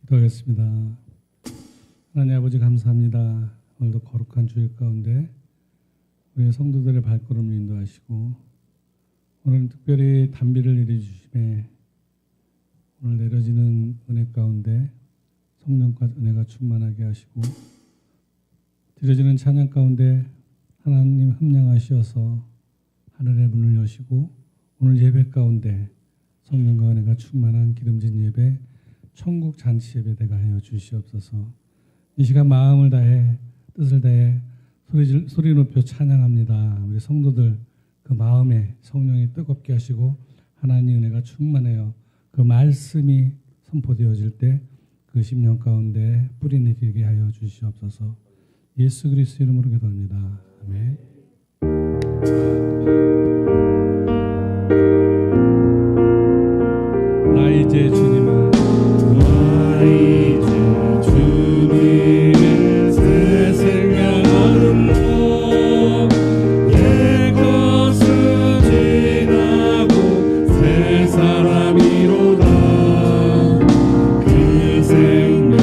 기도하겠습니다. 하나님 아버지 감사합니다. 오늘도 거룩한 주일 가운데 우리 성도들의 발걸음을 인도하시고 오늘은 특별히 단비를 내려주심에 오늘 내려지는 은혜 가운데 성령과 은혜가 충만하게 하시고 드려지는 찬양 가운데 하나님 흠량하시어서 하늘의 문을 여시고 오늘 예배 가운데 성령과 은혜가 충만한 기름진 예배 천국 잔치 예배 되게 하여 주시옵소서. 이 시간 마음을 다해 뜻을 다해 소리 높여 찬양합니다. 우리 성도들 그 마음에 성령이 뜨겁게 하시고 하나님의 은혜가 충만해요. 그 말씀이 선포되어질 때 그 심령 가운데 뿌리 내리게 하여 주시옵소서. 예수 그리스도 이름으로 기도합니다. 아멘. 나 이제 주님을 새 생각하는 옛 것은 지나고 새 사람이로다. 그 생명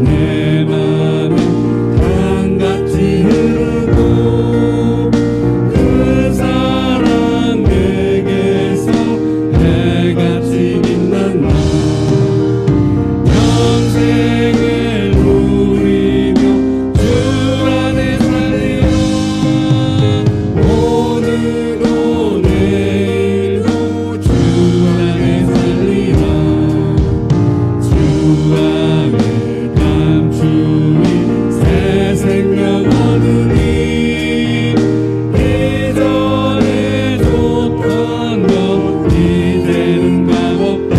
내 맘에 강같이 흐르고 그 사랑 내게서 해같이 빛난다. 영생을 누리며 주 안에 살리라. 오늘도 내일도 주 안에 살리라. 주 안에 감추인 새 생명 얻으니 이전에 줬던 것 이제는 값없다.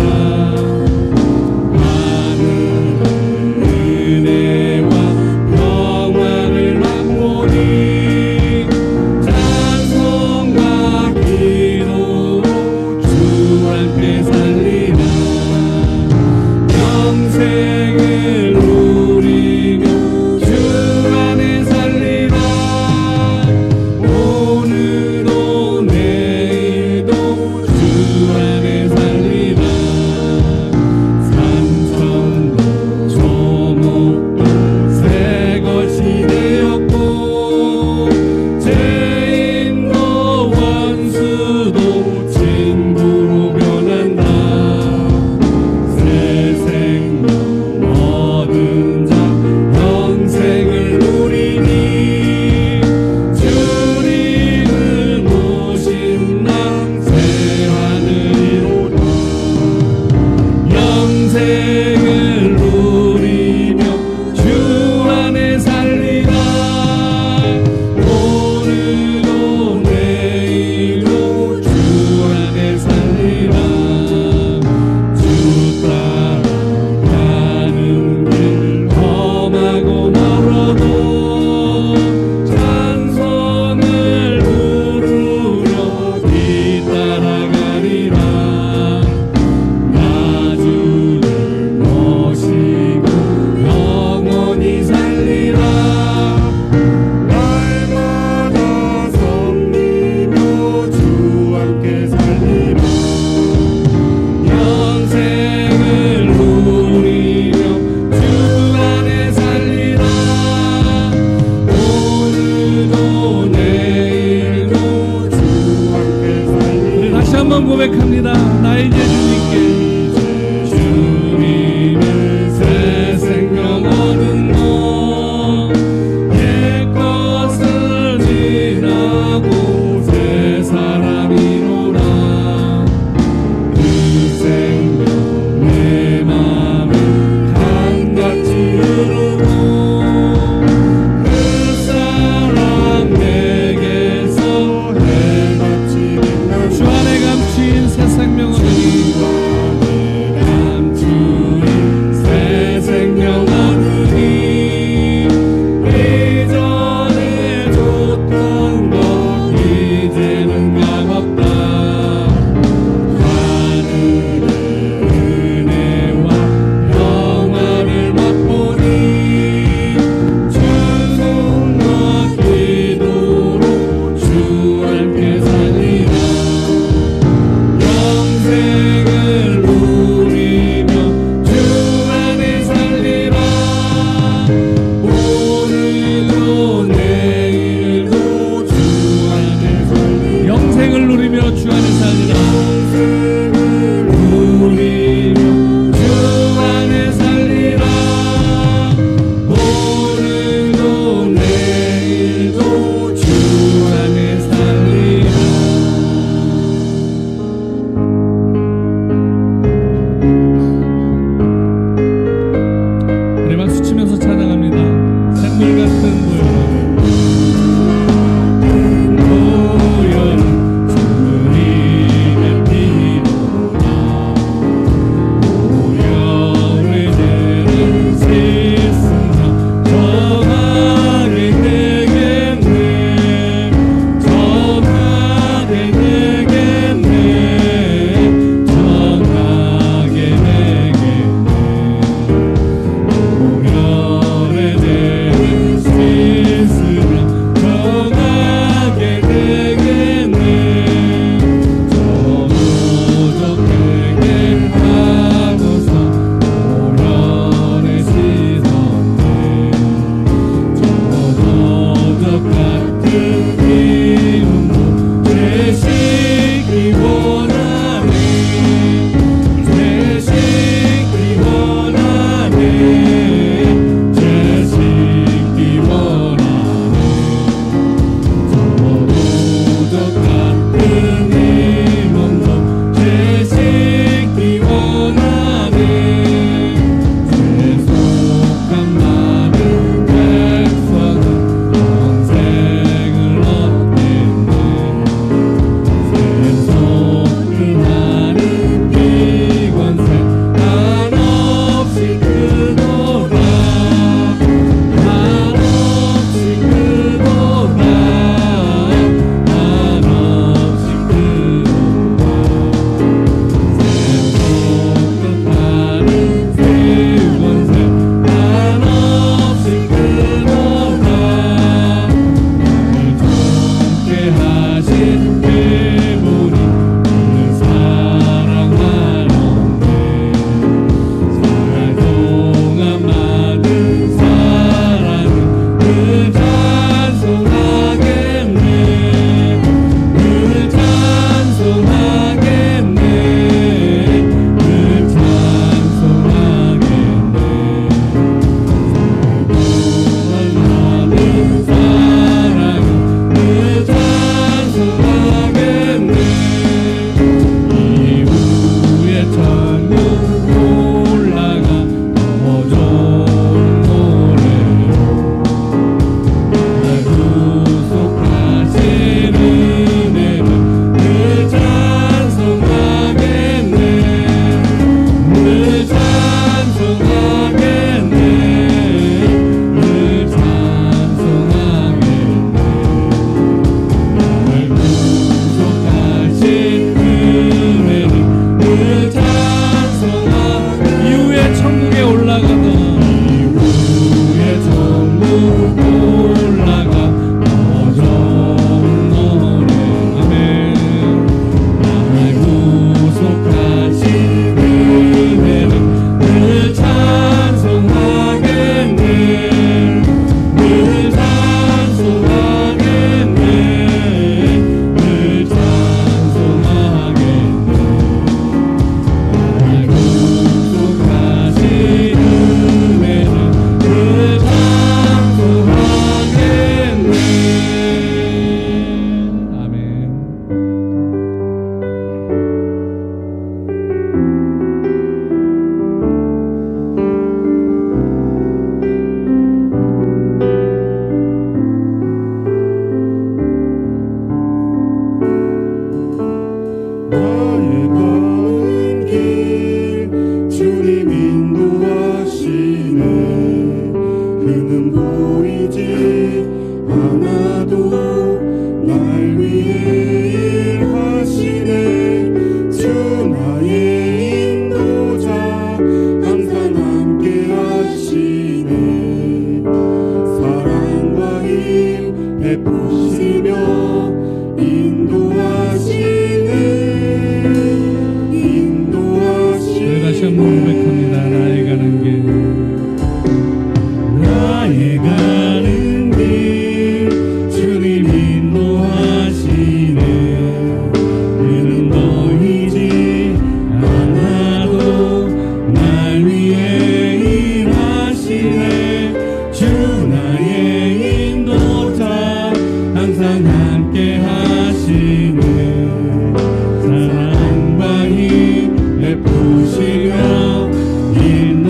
은혜와 평화를 맛보니 찬송과 기도로 주 함께 살리라. 영생을 누리며 주 안에 살리라. 오늘도 내일도 주 안에 살리라. 삼천도 조목도 새 것이 되었고 죄인도 원수도 친구로 변한다. 새 생명 얻은 자 영생을 누리니 주님을 모신 나 새 하늘이로다. 영생을 누리며 주 안에 살리라. 오늘도 내일도 주 안에 살리라. 주 따라가는 길 험하고 멀어도 찬송을 부르며 뒤따라가리라. 나 주를 모시고 영원히 살리라. 날마다 섬기며 주 함께 살리라. 영생을 누리며 주 안에 살리라. 오늘도 내일도 주 함께 살리라. 다시 한번 고백합니다. 나 이제 주님께 주님의 새 생명 얻은 것 옛 것은 지나고 새 사람이로라. 그 생명 내 맘에 강같이 흐르고 그 사랑 내게서 해같이 빛난다. 주 안에 감추인 새 생명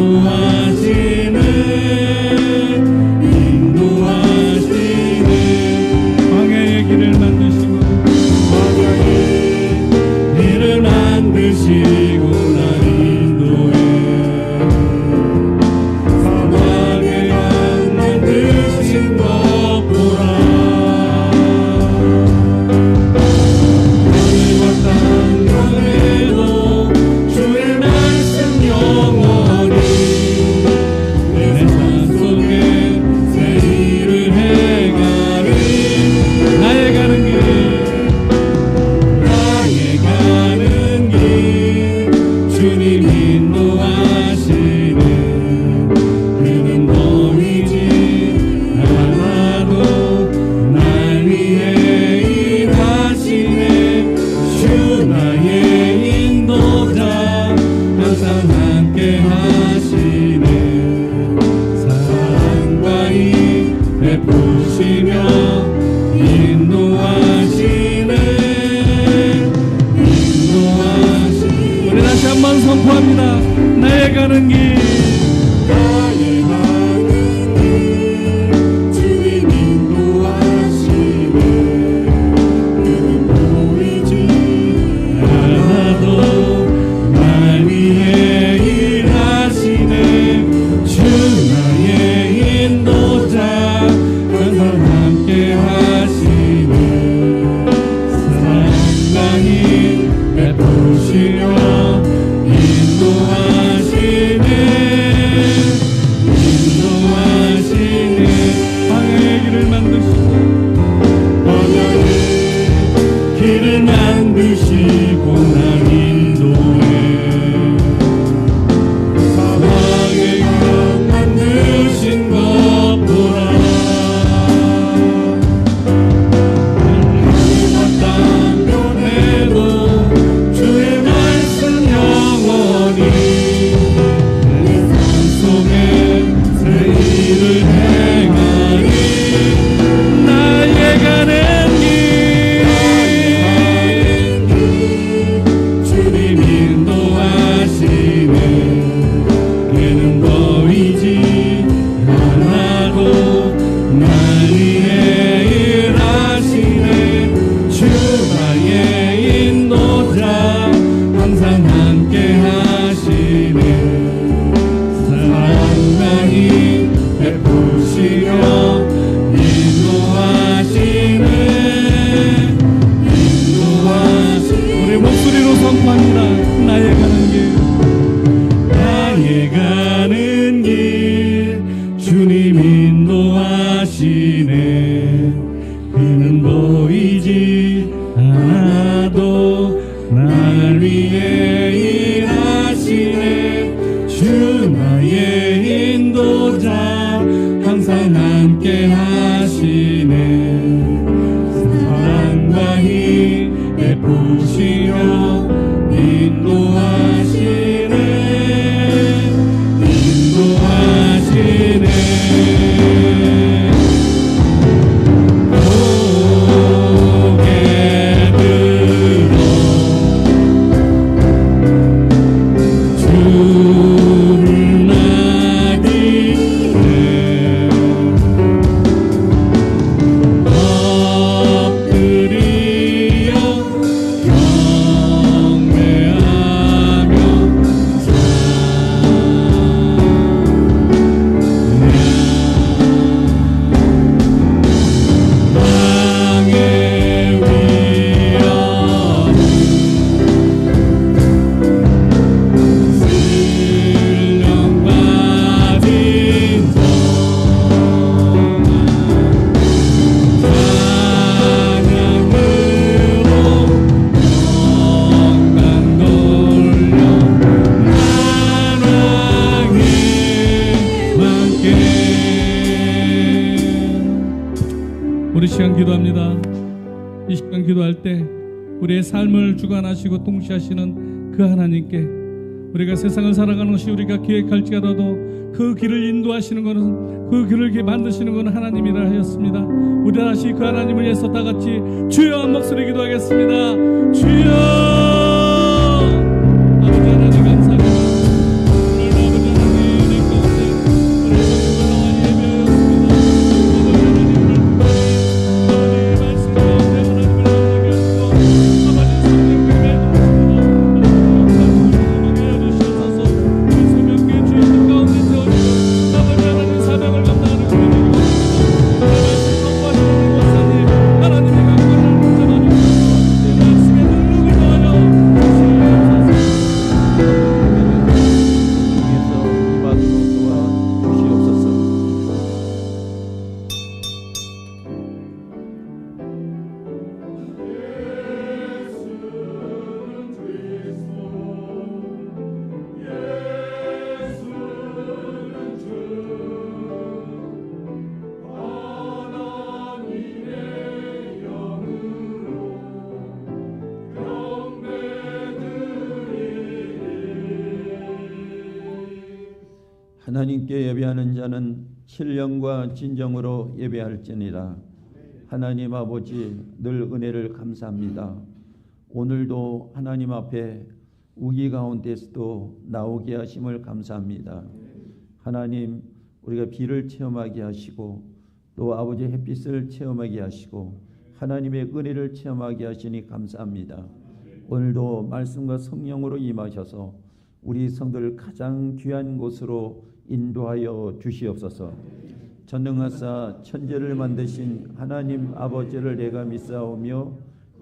인도하시는 베푸시며 인도하시네. 우리 다시 한번 선포합니다. 나의 가는 길, 나의 가는 길 주님 인도하시네. 그는 보이지 않아도 날 위해 일하시네. 주 나의 인도자 항상 함께 하시네. 사랑과 힘 베푸시며 인도하시네. 인도하시네. 방향의 길을 만드시고 번영의 길을 만드시고 날 인도해. 사랑의 길 만드신 것보다 어떤 변해도 주의 말씀 영원히 내 삶 속에 새 일을 행하리. 나의 가는 길, 주님 인도하시네. 걔는 보이지 않아도 날 위해 일하시네. 주 나의 인도자 항상 함께 하시네. 사랑과 힘 베푸시며 인도하시네. 우리 목소리로 선포합니다. 나의 가는 길, 나의 가는 길 주님 인도하시네. 그는 보이지 않아도 날 위해 일하시네. 주 나의 인도자 항상 함께 하시네. 사랑과 힘 베푸시며 인도하시네. 인도하시네. 고개 들어 주를 나기네. 엎드리어 경배하며 땅의 위협 슬령 빠진 찬양으로 영광 돌려 나라에 함께. 우리 시간 기도합니다. 이 시간 기도할 때 우리의 삶을 주관하시고 통치하시는 그 하나님께 우리가 세상을 살아가는 것이 우리가 계획할지라도 그 길을 인도하시는 것은 그 길을 이렇게 만드시는 것은 하나님이라 하였습니다. 우리 다시 그 하나님을 위해서 다 같이 주여 한 목소리 기도하겠습니다. 주여 아버지 하나님 감사합니다. 오늘 아버지 하나님 은혜 가운데 우리 성도들 나와 예배하였습니다. 아버지 말씀 가운데 하나님을 만나게 하시고 아버지 성령께 매주시옵소서. 해주시옵소서. 우리 새벽에 주의 뜻 가운데 세워주시고 아버지 하나님 사명을 감당하는 주의 되시옵소서. 말씀 선포하시는 목사님 하나님의 강권을 붙잡아주시고 내 말씀에 능력을 더하여 하나님께 예배하는 자는 신령과 진정으로 예배할지니라. 하나님 아버지 늘 은혜를 감사합니다. 오늘도 하나님 앞에 우기 가운데서도 나오게 하심을 감사합니다. 하나님 우리가 비를 체험하게 하시고 또 아버지 햇빛을 체험하게 하시고 하나님의 은혜를 체험하게 하시니 감사합니다. 오늘도 말씀과 성령으로 임하셔서 우리 성도를 가장 귀한 곳으로 인도하여 주시옵소서. 전능하사 천지를 만드신 하나님 아버지를 내가 믿사오며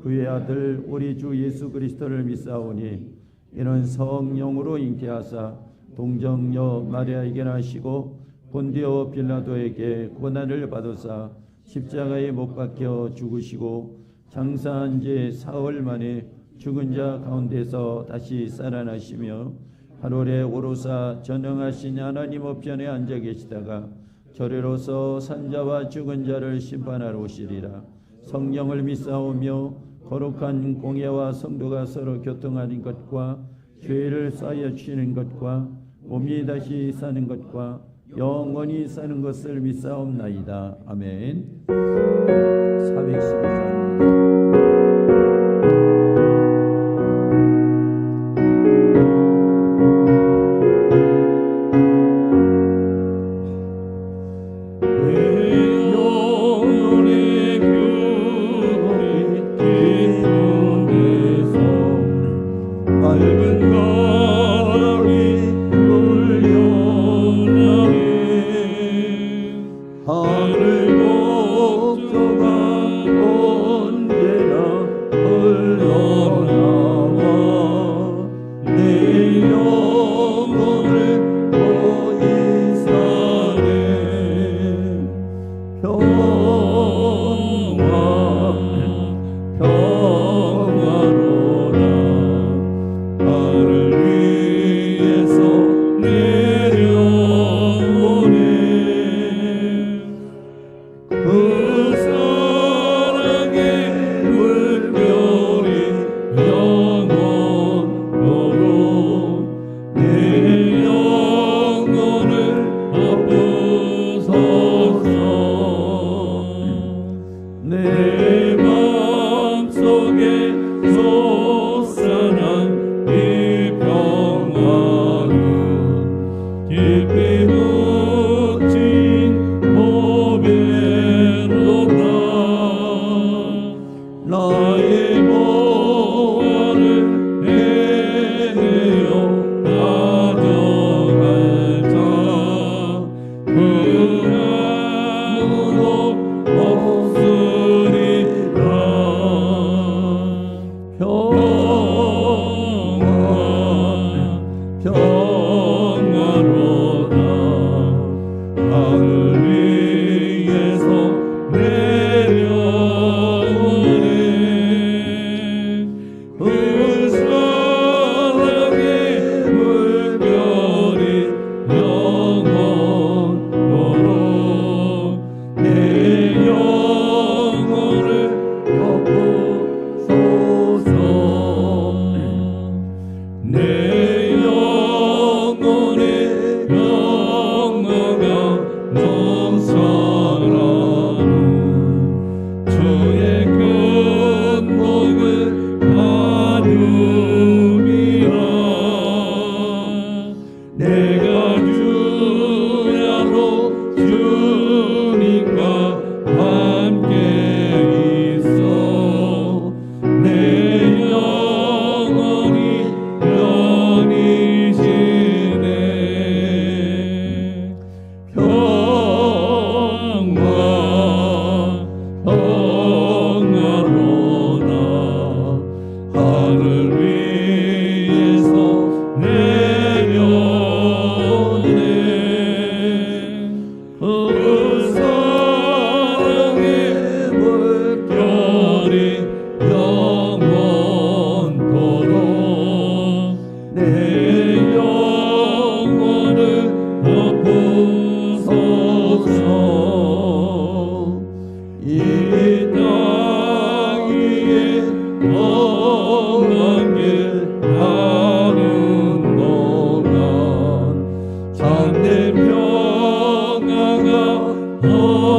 그의 아들 우리 주 예수 그리스도를 믿사오니 이는 성령으로 잉태하사 동정녀 마리아에게 나시고 본디오 빌라도에게 고난을 받으사 십자가에 못 박혀 죽으시고 장사한 지 사흘 만에 죽은 자 가운데서 다시 살아나시며 하늘에 오르사 전능하신 하나님 우편에 앉아 계시다가 저리로서 산자와 죽은 자를 심판하러 오시리라. 성령을 믿사오며 거룩한 공예와 성도가 서로 교통하는 것과 죄를 쌓여 주시는 것과 몸이 다시 사는 것과 영원히 사는 것을 믿사옵나이다. 아멘. 414입니다.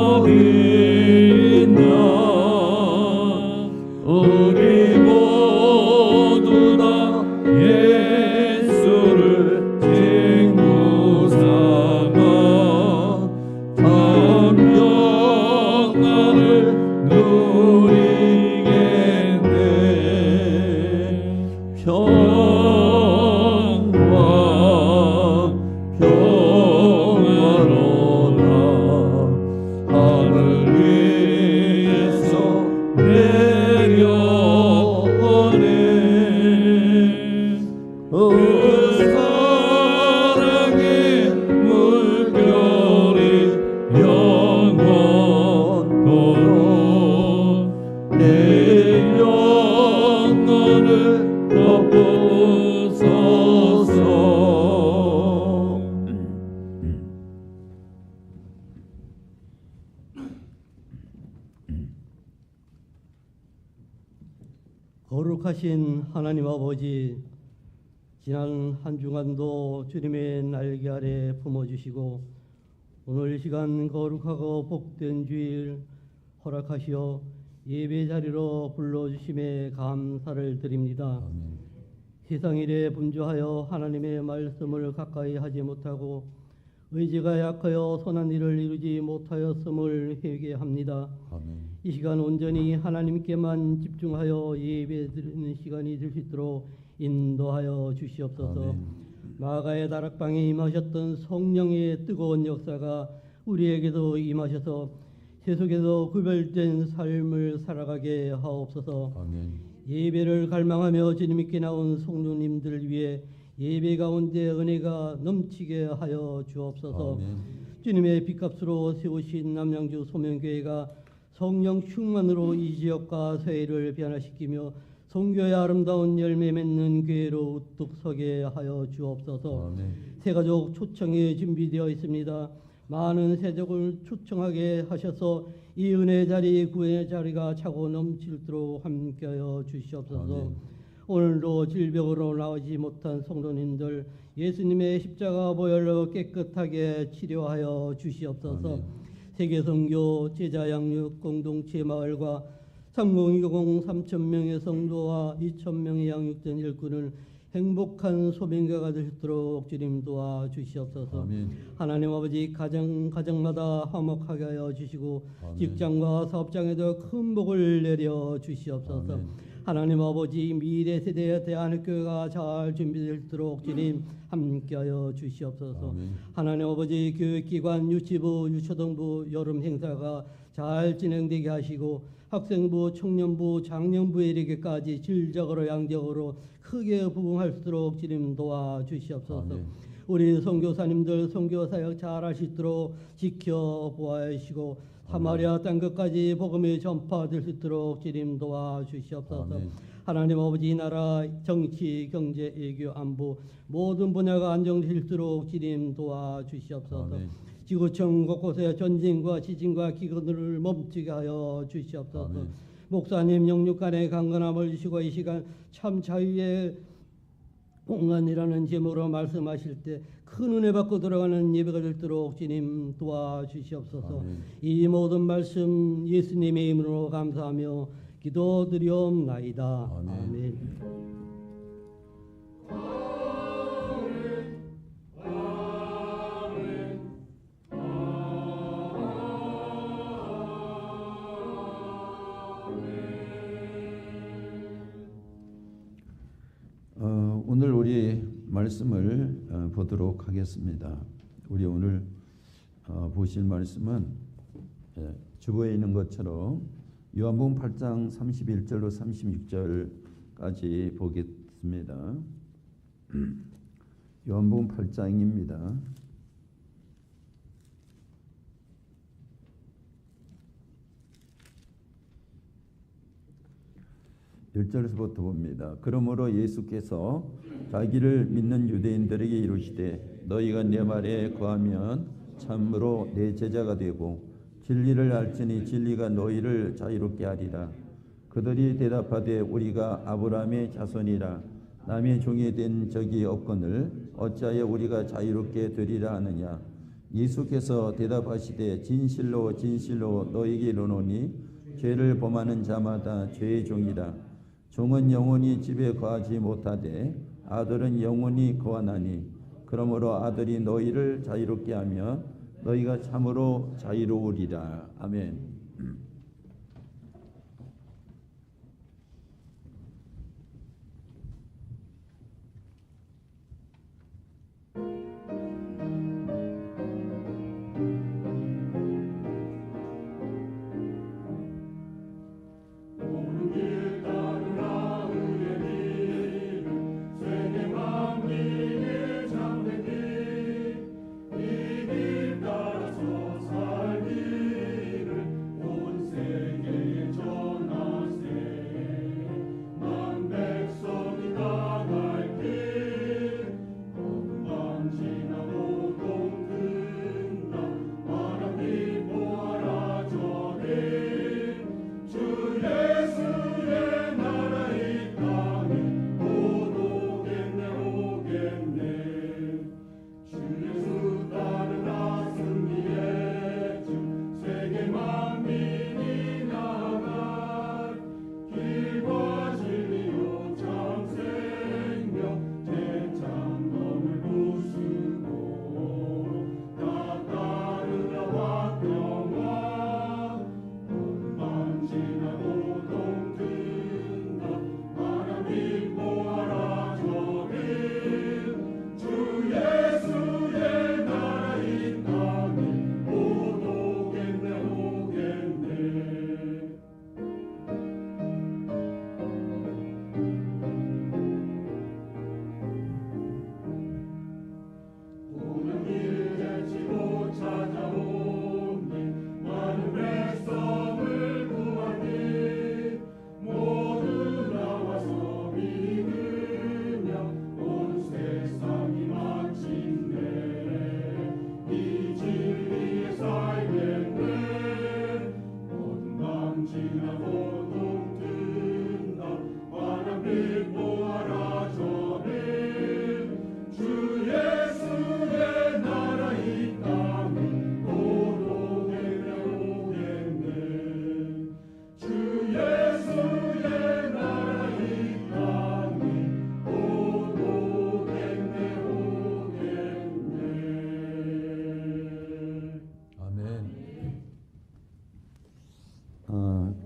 어린 양 우리 모두 다 예수를 친구 삼아 영광을 누리겠네. 평화로다 하늘 위에서 내려오네. 사랑의 물결이 영원토록 내 영혼을 덮으소서. 거룩하신 하나님 아버지, 지난 한 주간도 주님의 날개 아래 품어주시고 오늘 시간 거룩하고 복된 주일 허락하시어 예배 자리로 불러주심에 감사를 드립니다. 세상 일에 분주하여 하나님의 말씀을 가까이 하지 못하고 의지가 약하여 선한 일을 이루지 못하였음을 회개합니다. 이 시간 온전히 하나님께만 집중하여 예배 드리는 시간이 될 수 있도록 인도하여 주시옵소서. 마가의 다락방에 임하셨던 성령의 뜨거운 역사가 우리에게도 임하셔서 세속에서 구별된 삶을 살아가게 하옵소서. 예배를 갈망하며 주님께 나온 성도님들을 위해 예배 가운데 은혜가 넘치게 하여 주옵소서. 주님의 빚값으로 세우신 남양주 소명교회가 성령 충만으로 이 지역과 서해를 변화시키며 성교의 아름다운 열매 맺는 교회로 우뚝 서게 하여 주옵소서. 새가족 초청이 준비되어 있습니다. 많은 새족을 초청하게 하셔서 이 은혜 자리, 구원의 자리가 차고 넘치도록 함께하여 주시옵소서. 오늘도 질병으로 나오지 못한 성도님들 예수님의 십자가 보혈로 깨끗하게 치료하여 주시옵소서. 세계선교 제자 양육 공동체 마을과 3020 3,000명의 성도와 2,000명의 양육된 일꾼을 행복한 소명가가 될 수 있도록 주님 도와주시옵소서. 하나님 아버지 가정마다 화목하게 하여 주시고 직장과 사업장에도 큰 복을 내려 주시옵소서. 하나님 아버지 미래 세대에 대한 교회가 잘 준비될 수 있도록 주님 함께하여 주시옵소서. 하나님 아버지 교육기관 유치부 유초등부 여름 행사가 잘 진행되게 하시고 학생부 청년부 장년부에 이르기까지 질적으로 양적으로 크게 부흥할 수 있도록 주님 도와주시옵소서. 우리 선교사님들 선교사역 잘 할 수 있도록 지켜보아주시고 사마리아 땅 끝까지 복음이 전파될 수 있도록 주님 도와주시옵소서. 하나님 아버지 이 나라 정치 경제 외교 안보 모든 분야가 안정될 수 있도록 주님 도와주시옵소서. 지구촌 곳곳에 전쟁과 지진과 기근을 멈추게 하여 주시옵소서. 목사님 영육간의 강건함을 주시고 이 시간 참 자유의 공간이라는 제목으로 말씀하실 때 큰 은혜 받고 들어가는 예배가 되도록 주님 도와주시옵소서. 이 모든 말씀 예수님의 이름으로 감사하며 기도드리옵나이다. 아멘. 오늘 우리 말씀을 보도록 하겠습니다. 우리 오늘 보실 말씀은 주보에 있는 것처럼 요한복음 8장 31절로 36절까지 보겠습니다. 요한복음 8장입니다. 1절에서부터 봅니다. 그러므로 예수께서 자기를 믿는 유대인들에게 이르시되 너희가 내 말에 거하면 참으로 내 제자가 되고 진리를 알지니 진리가 너희를 자유롭게 하리라. 그들이 대답하되 우리가 아브라함의 자손이라 남의 종이 된 적이 없거늘 어찌하여 우리가 자유롭게 되리라 하느냐. 예수께서 대답하시되 진실로 진실로 너희에게 이르노니 죄를 범하는 자마다 죄의 종이라. 종은 영원히 집에 거하지 못하되 아들은 영원히 거하나니 그러므로 아들이 너희를 자유롭게 하며 너희가 참으로 자유로우리라. 아멘.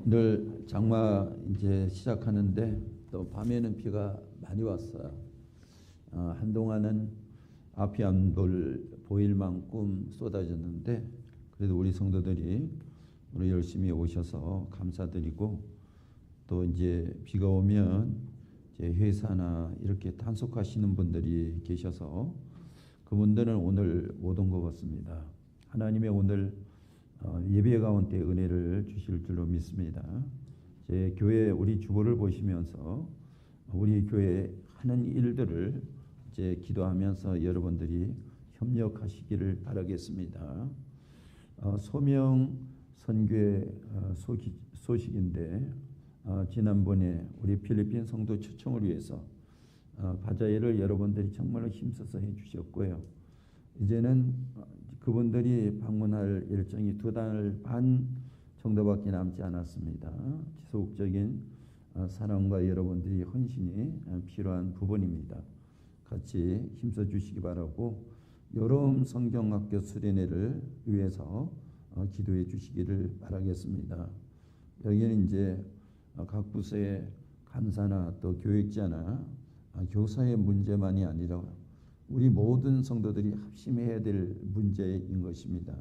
늘 장마 이제 시작하는데 또 밤에는 비가 많이 왔어요. 한동안은 앞이 안 보일 만큼 쏟아졌는데 그래도 우리 성도들이 오늘 열심히 오셔서 감사드리고 또 이제 비가 오면 이제 회사나 이렇게 단속하시는 분들이 계셔서 그분들은 오늘 못 온 것 같습니다. 하나님의 오늘 예배 가운데 은혜를 주실 줄로 믿습니다. 제 교회 우리 주보를 보시면서 우리 교회 하는 일들을 이제 기도하면서 여러분들이 협력하시기를 바라겠습니다. 소명 선교회 소식인데 지난번에 우리 필리핀 성도 초청을 위해서 바자회를 여러분들이 정말로 힘써서 해주셨고요. 이제는 그분들이 방문할 일정이 2달 반 정도밖에 남지 않았습니다. 지속적인 사랑과 여러분들이 헌신이 필요한 부분입니다. 같이 힘써 주시기 바라고 여름 성경학교 수련회를 위해서 기도해 주시기를 바라겠습니다. 여기는 이제 각 부서의 간사나 또 교육자나 교사의 문제만이 아니라 우리 모든 성도들이 합심해야 될 문제인 것입니다.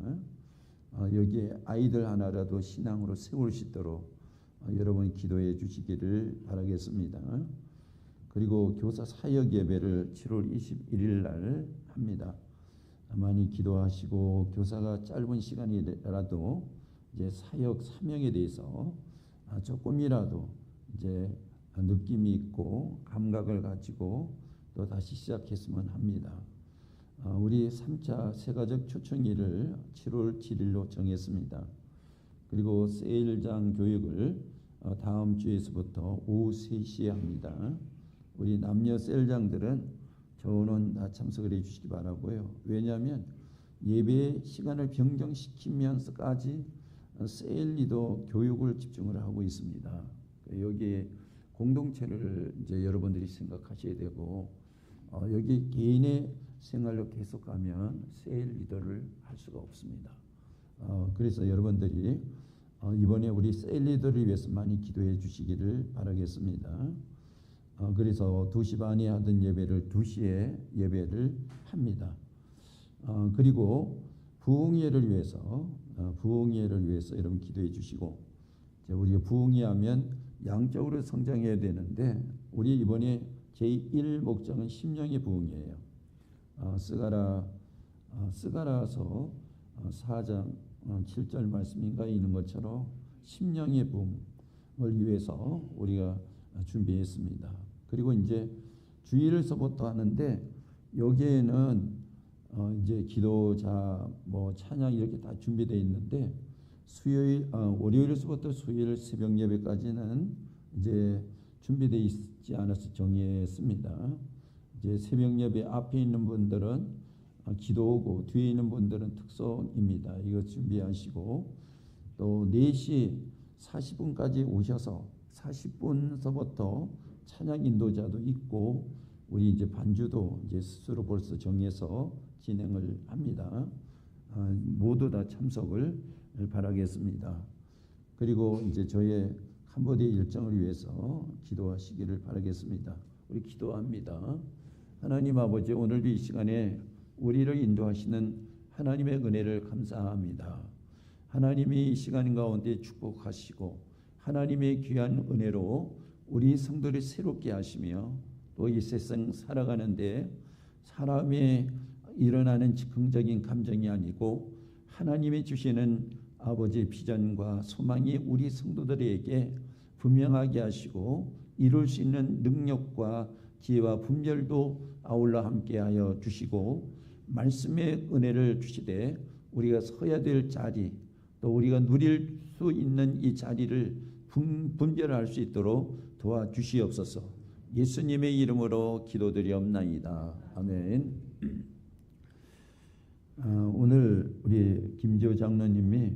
여기에 아이들 하나라도 신앙으로 세울 수 있도록 여러분 기도해 주시기를 바라겠습니다. 그리고 교사 사역 예배를 7월 21일 날 합니다. 많이 기도하시고 교사가 짧은 시간이라도 이제 사역 사명에 대해서 조금이라도 이제 느낌이 있고 감각을 가지고 또 다시 시작했으면 합니다. 우리 3차 세가족 초청일을 7월 7일로 정했습니다. 그리고 세일장 교육을 다음 주에서부터 오후 3시에 합니다. 우리 남녀 셀장들은 저는 다 참석을 해 주시기 바라고요. 왜냐하면 예배 시간을 변경시키면서까지 세일리더 교육을 집중을 하고 있습니다. 여기에 공동체를 이제 여러분들이 생각하셔야 되고 여기 개인의 생활로 계속하면 세일리더를 할 수가 없습니다. 그래서 여러분들이 이번에 우리 세일리더를 위해서 많이 기도해 주시기를 바라겠습니다. 그래서 2시 반에 하던 예배를 2시에 예배를 합니다. 그리고 부흥회를 위해서 여러분 기도해 주시고 우리가 부흥회하면 양적으로 성장해야 되는데 우리 이번에 제1목적은 심령의 부흥회예요. 스가라서 4장 7절 말씀인가에 있는 것처럼 심령의 부흥을 위해서 우리가 준비했습니다. 그리고 이제 주일에서부터 하는데 여기에는 이제 기도자 뭐 찬양 이렇게 다 준비되어 있는데 월요일에서부터 수요일 새벽 예배까지는 이제 준비되어 있지 않아서 정했습니다. 이제 새벽 예배 앞에 있는 분들은 기도오고 뒤에 있는 분들은 특송입니다. 이거 준비하시고 또 4시 40분까지 오셔서 40분서부터 찬양 인도자도 있고 우리 이제 반주도 이제 스스로 벌써 정해서 진행을 합니다. 모두 다 참석을 바라겠습니다. 그리고 이제 저의 캄보디아 일정을 위해서 기도하시기를 바라겠습니다. 우리 기도합니다. 하나님 아버지, 오늘도 이 시간에 우리를 인도하시는 하나님의 은혜를 감사합니다. 하나님이 이 시간 가운데 축복하시고 하나님의 귀한 은혜로 우리 성도를 새롭게 하시며 또 이 세상 살아가는데 사람의 일어나는 즉흥적인 감정이 아니고 하나님이 주시는 아버지의 비전과 소망이 우리 성도들에게 분명하게 하시고 이룰 수 있는 능력과 지혜와 분별도 아울러 함께하여 주시고 말씀의 은혜를 주시되 우리가 서야 될 자리 또 우리가 누릴 수 있는 이 자리를 분별할 수 있도록 도와주시옵소서. 예수님의 이름으로 기도드리옵나이다. 아멘. 오늘 우리 김지호 장로님이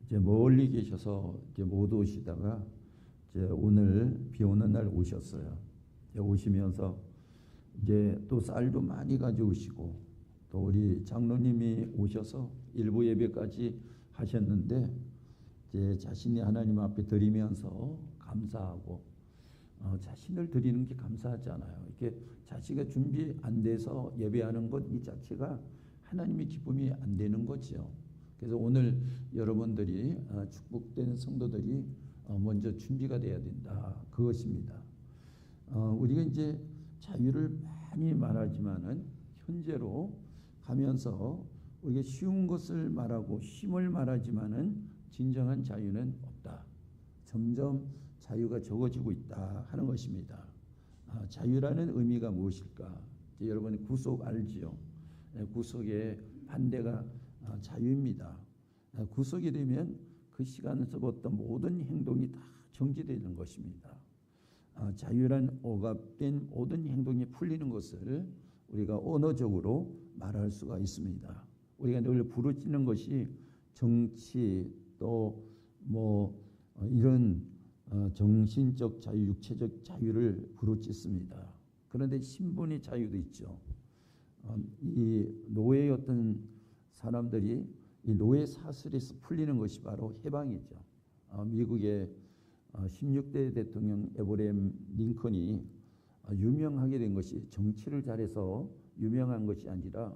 이제 멀리 계셔서 이제 못 오시다가 이제 오늘 비 오는 날 오셨어요. 이제 오시면서 이제 또 쌀도 많이 가져오시고 또 우리 장로님이 오셔서 일부 예배까지 하셨는데 이제 자신이 하나님 앞에 드리면서 감사하고 자신을 드리는 게 감사하잖아요. 이렇게 자식이 준비 안 돼서 예배하는 것 이 자체가 하나님의 기쁨이 안 되는 거죠. 그래서 오늘 여러분들이 축복된 성도들이 먼저 준비가 돼야 된다. 그것입니다. 우리가 이제 자유를 많이 말하지만은 현재로 가면서 우리가 쉬운 것을 말하고 쉼을 말하지만은 진정한 자유는 없다. 점점 자유가 적어지고 있다 하는 것입니다. 자유라는 의미가 무엇일까? 여러분 구속 알지요? 구속의 반대가 자유입니다. 구속이 되면 그 시간에서부터 모든 행동이 다 정지되는 것입니다. 자유란 억압된 모든 행동이 풀리는 것을 우리가 언어적으로 말할 수가 있습니다. 우리가 늘 부르짖는 것이 정치 또 이런 정신적 자유, 육체적 자유를 부르짖습니다. 그런데 신분의 자유도 있죠. 이 노예였던 사람들이 이 노예 사슬에서 풀리는 것이 바로 해방이죠. 미국의 16대 대통령 에브라임 링컨이 유명하게 된 것이 정치를 잘해서 유명한 것이 아니라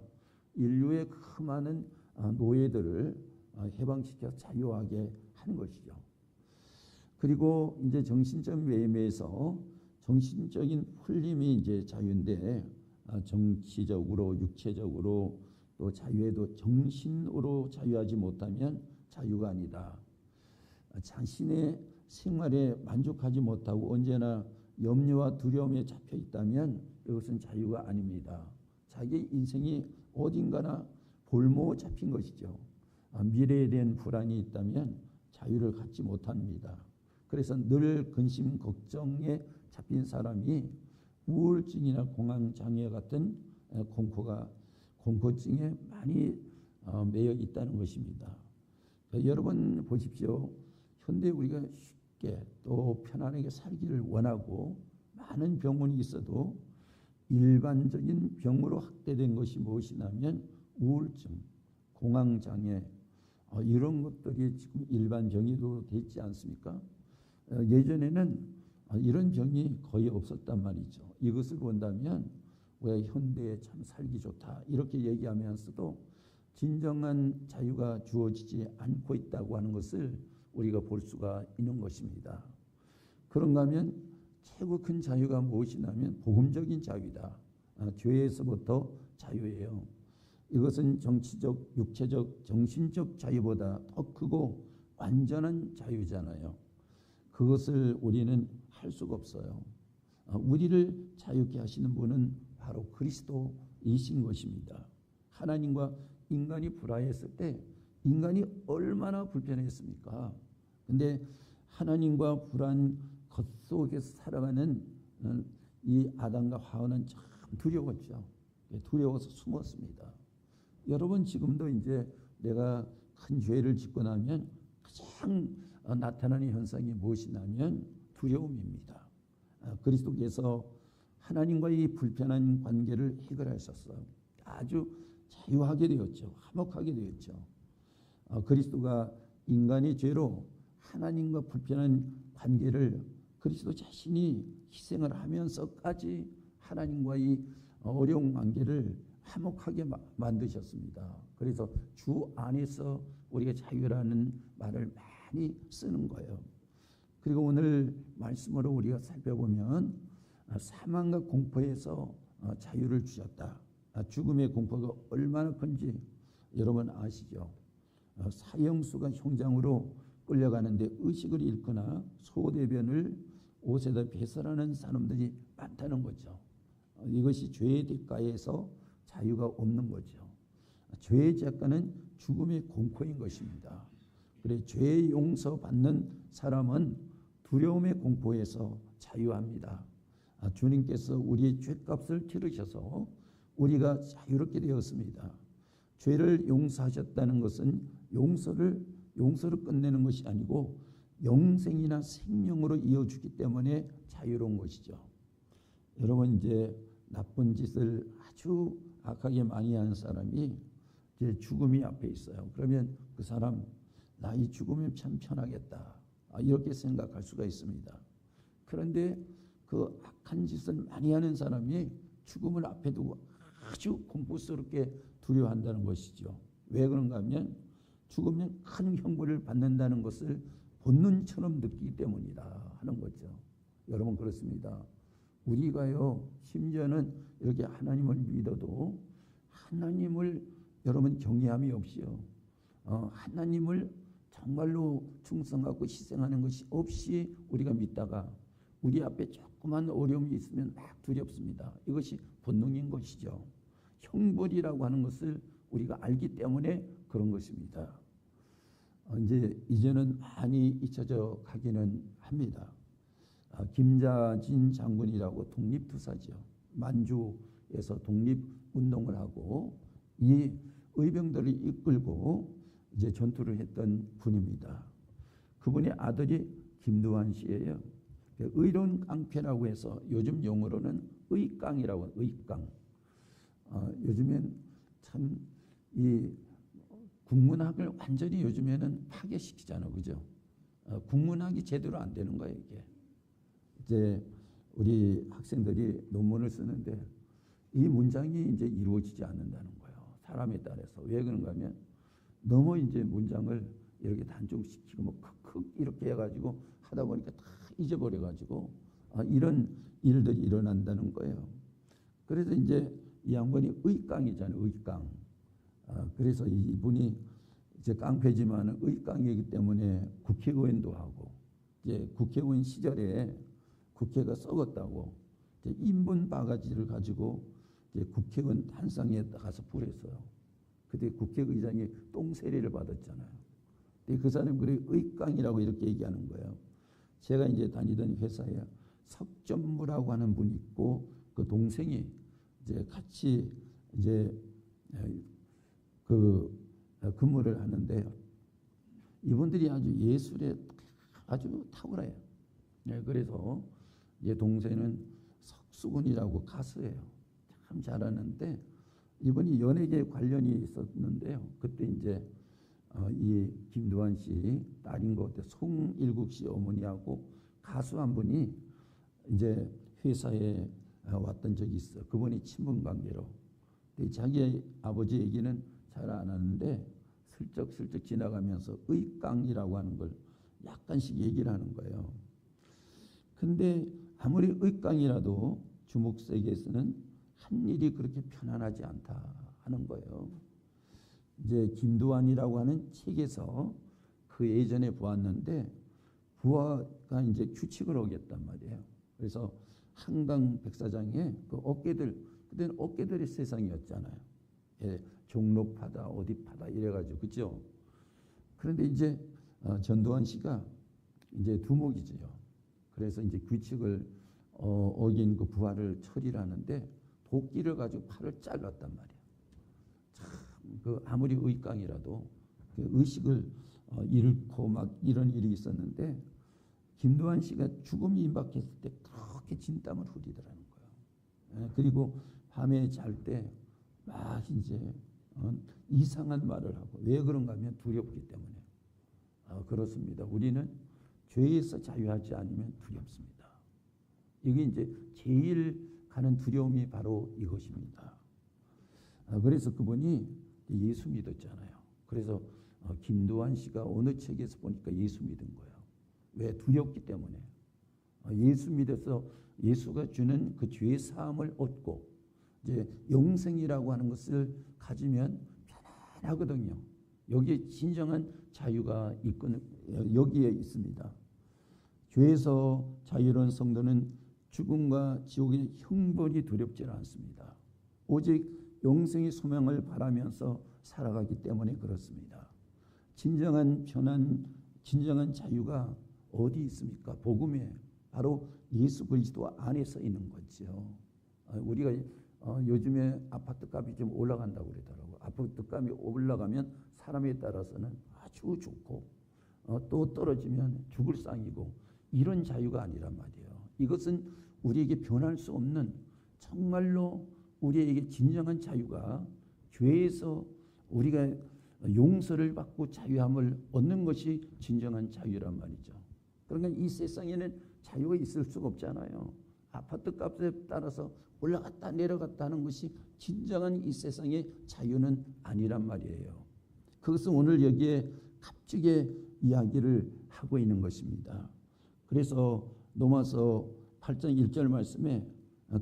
인류의 그 많은 노예들을 해방시켜 자유하게 한 것이죠. 그리고 이제 정신적 매매에서 정신적인 풀림이 이제 자유인데 정치적으로 육체적으로 또 자유에도 정신으로 자유하지 못하면 자유가 아니다. 자신의 생활에 만족하지 못하고 언제나 염려와 두려움에 잡혀 있다면 이것은 자유가 아닙니다. 자기 인생이 어딘가나 볼모 잡힌 것이죠. 미래에 대한 불안이 있다면 자유를 갖지 못합니다. 그래서 늘 근심 걱정에 잡힌 사람이 우울증이나 공황장애 같은 공포증에 많이 매여 있다는 것입니다. 여러분 보십시오. 현대 우리가 쉽게 또 편안하게 살기를 원하고 많은 병원이 있어도 일반적인 병으로 확대된 것이 무엇이냐면 우울증, 공황장애 이런 것들이 지금 일반 병이도 되지 않습니까? 예전에는 이런 병이 거의 없었단 말이죠. 이것을 본다면 왜 현대에 참 살기 좋다 이렇게 얘기하면서도 진정한 자유가 주어지지 않고 있다고 하는 것을 우리가 볼 수가 있는 것입니다. 그런가 하면 최고 큰 자유가 무엇이냐면 복음적인 자유다. 죄에서부터 자유예요. 이것은 정치적, 육체적, 정신적 자유보다 더 크고 완전한 자유잖아요. 그것을 우리는 할 수가 없어요. 우리를 자유케 하시는 분은 바로 그리스도이신 것입니다. 하나님과 인간이 불화했을 때 인간이 얼마나 불편했습니까? 근데 하나님과 불화한 것 속에서 살아가는 이 아담과 하와는 참 두려웠죠. 두려워서 숨었습니다. 여러분 지금도 이제 내가 큰 죄를 짓고 나면 가장 나타나는 현상이 무엇이냐면 두려움입니다. 그리스도께서 하나님과의 불편한 관계를 해결하셨어요. 아주 자유하게 되었죠. 화목하게 되었죠. 그리스도가 인간의 죄로 하나님과 불편한 관계를 그리스도 자신이 희생을 하면서까지 하나님과의 어려운 관계를 화목하게 만드셨습니다. 그래서 주 안에서 우리가 자유라는 말을 많이 쓰는 거예요. 그리고 오늘 말씀으로 우리가 살펴보면 사망과 공포에서 자유를 주셨다. 죽음의 공포가 얼마나 큰지 여러분 아시죠? 사형수가 형장으로 끌려가는데 의식을 잃거나 소대변을 옷에다 배설하는 사람들이 많다는 거죠. 이것이 죄의 대가에서 자유가 없는 거죠. 죄의 대가는 죽음의 공포인 것입니다. 그래 죄의 용서받는 사람은 두려움의 공포에서 자유합니다. 주님께서 우리의 죄값을 치르셔서 우리가 자유롭게 되었습니다. 죄를 용서하셨다는 것은 용서를 끝내는 것이 아니고 영생이나 생명으로 이어주기 때문에 자유로운 것이죠. 여러분 이제 나쁜 짓을 아주 악하게 많이 하는 사람이 이제 죽음이 앞에 있어요. 그러면 그 사람 나이 죽으면 참 편하겠다 이렇게 생각할 수가 있습니다. 그런데 그 악한 짓을 많이 하는 사람이 죽음을 앞에 두고 아주 공포스럽게 두려워한다는 것이죠. 왜 그런가 하면 죽으면 큰 형벌을 받는다는 것을 본능처럼 느끼기 때문이다 하는 거죠. 여러분 그렇습니다. 우리가요 심지어는 이렇게 하나님을 믿어도 하나님을 여러분 경외함이 없이요 하나님을 정말로 충성하고 희생하는 것이 없이 우리가 믿다가 우리 앞에 조그만 어려움이 있으면 막 두렵습니다. 이것이 본능인 것이죠. 형벌이라고 하는 것을 우리가 알기 때문에 그런 것입니다. 이제는 많이 잊혀져 가기는 합니다. 김자진 장군이라고 독립투사죠. 만주에서 독립운동을 하고 이 의병들을 이끌고 이제 전투를 했던 분입니다. 그분의 아들이 김두한 씨예요. 의로운 깡패라고 해서 요즘 용어로는 의깡이라고 의깡. 요즘엔 참 이 국문학을 완전히 요즘에는 파괴시키잖아요, 그죠? 국문학이 제대로 안 되는 거예요, 이게. 이제 우리 학생들이 논문을 쓰는데 이 문장이 이제 이루어지지 않는다는 거예요. 사람에 따라서 왜 그런가 하면 너무 이제 문장을 이렇게 단종시키고 뭐 크크 이렇게 해가지고 하다 보니까 다 잊어버려가지고 이런 일들이 일어난다는 거예요. 그래서 이제 이 양반이 의깡이잖아요, 의깡. 그래서 이분이 이제 깡패지만 의깡이기 때문에 국회의원도 하고 이제 국회의원 시절에 국회가 썩었다고 이제 인분 바가지를 가지고 이제 국회의원 한상에 가서 불했어요. 그때 국회의장이 똥세례를 받았잖아요. 근데 그 사람이 그래 의깡이라고 이렇게 얘기하는 거예요. 제가 이제 다니던 회사에 석전무라고 하는 분이 있고 그 동생이 이제 같이 이제 그 근무를 하는데요. 이분들이 아주 예술에 아주 탁월해요. 그래서 얘 동생은 석수근이라고 가수예요. 참 잘하는데 이분이 연예계에 관련이 있었는데요. 그때 이제 이 김두한 씨 딸인 것 같아요. 송일국 씨 어머니하고 가수 한 분이 이제 회사에 왔던 적이 있어요. 그분이 친분 관계로. 근데 자기 아버지 얘기는 잘 안 하는데 슬쩍 지나가면서 의깡이라고 하는 걸 약간씩 얘기를 하는 거예요. 근데 아무리 의깡이라도 주목 세계에서는 한 일이 그렇게 편안하지 않다 하는 거예요. 이제 김두한이라고 하는 책에서 그 예전에 보았는데 부하가 이제 규칙을 어겼단 말이에요. 그래서 한강 백사장에 그 어깨들, 그때는 어깨들의 세상이었잖아요. 예, 종로파다 어디파다 이래가지고 그죠. 그런데 이제 전두환 씨가 이제 두목이지요. 그래서 이제 규칙을 어긴 그 부하를 처리를 하는데 도끼를 가지고 팔을 잘랐단 말이에요. 참 그 아무리 의깡이라도 그 의식을 잃고 막 이런 일이 있었는데 김두한 씨가 죽음이 임박했을 때 그렇게 진땀을 흘리더라는 거예요. 그리고 밤에 잘 때 막 이제 이상한 말을 하고 왜 그런가 하면 두렵기 때문에. 그렇습니다. 우리는 죄에서 자유하지 않으면 두렵습니다. 이게 이제 제일 가는 두려움이 바로 이것입니다. 그래서 그분이 예수 믿었잖아요. 그래서 김두한 씨가 어느 책에서 보니까 예수 믿은 거예요. 왜? 두렵기 때문에. 예수 믿어서 예수가 주는 그 죄 사함을 얻고 이제 영생이라고 하는 것을 가지면 편안하거든요. 여기에 진정한 자유가 여기에 있습니다. 죄에서 자유로운 성도는 죽음과 지옥의 형벌이 두렵지 않습니다. 오직 영생의 소명을 바라면서 살아가기 때문에 그렇습니다. 진정한 편안, 진정한 자유가 어디 있습니까? 복음에 바로 예수 그리스도 안에서 있는 거죠. 우리가 요즘에 아파트 값이 좀 올라간다고 그러더라고요. 아파트 값이 올라가면 사람에 따라서는 아주 좋고 또 떨어지면 죽을 상이고 이런 자유가 아니란 말이에요. 이것은 우리에게 변할 수 없는 정말로 우리에게 진정한 자유가 죄에서 우리가 용서를 받고 자유함을 얻는 것이 진정한 자유란 말이죠. 그러니까 이 세상에는 자유가 있을 수가 없잖아요. 아파트 값에 따라서 올라갔다 내려갔다 하는 것이 진정한 이 세상의 자유는 아니란 말이에요. 그것은 오늘 여기에 값지게 이야기를 하고 있는 것입니다. 그래서 로마서 8장 1절 말씀에